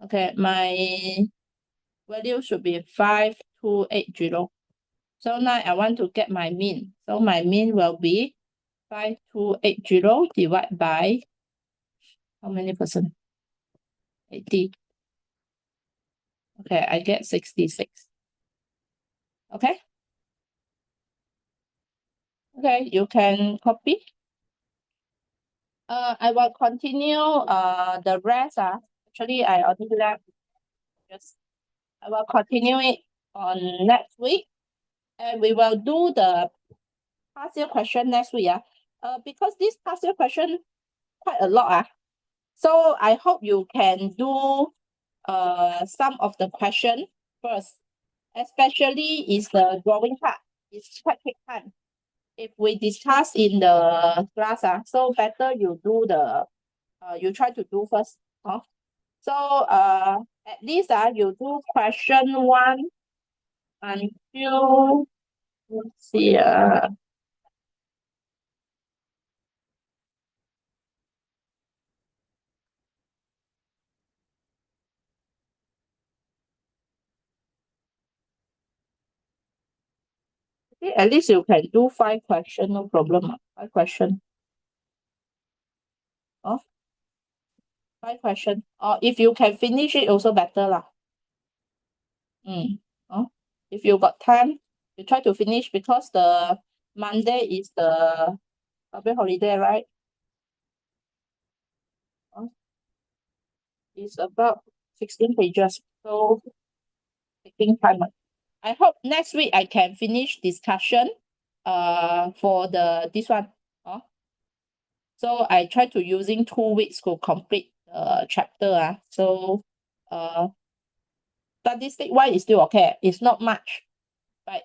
Okay, my value should be 5280. So now I want to get my mean. So my mean will be 5280 divided by how many percent? 80. Okay, I get 66. Okay. Okay, you can copy. I will continue the rest. Actually, I already left. I will continue it on next week. And we will do the past year question next week. Because this past year question quite a lot. So I hope you can do some of the question first. Especially is the drawing part. It's quite take time. If we discuss in the class, so better you do the you try to do first. So at least you do question 1 until let's see okay, at least you can do 5 questions, no problem. 5 questions. 5 questions. Or if you can finish it, also better lah. If you got time, you try to finish because the Monday is the public holiday, right? It's about 16 pages, so taking time. I hope next week I can finish discussion for this one. So I try to using 2 weeks to complete the chapter. So statistic wise is still okay. It's not much, but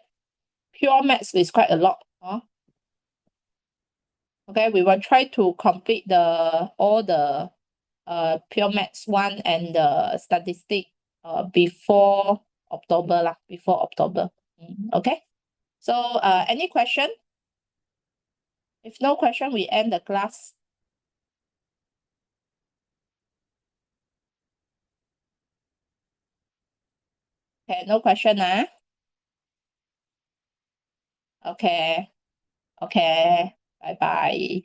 pure maths is quite a lot. Okay, we will try to complete all the pure maths 1 and the statistic before October before October. Okay, so any question? If no question, we end the class. Okay, no question. Okay. Okay. Bye bye.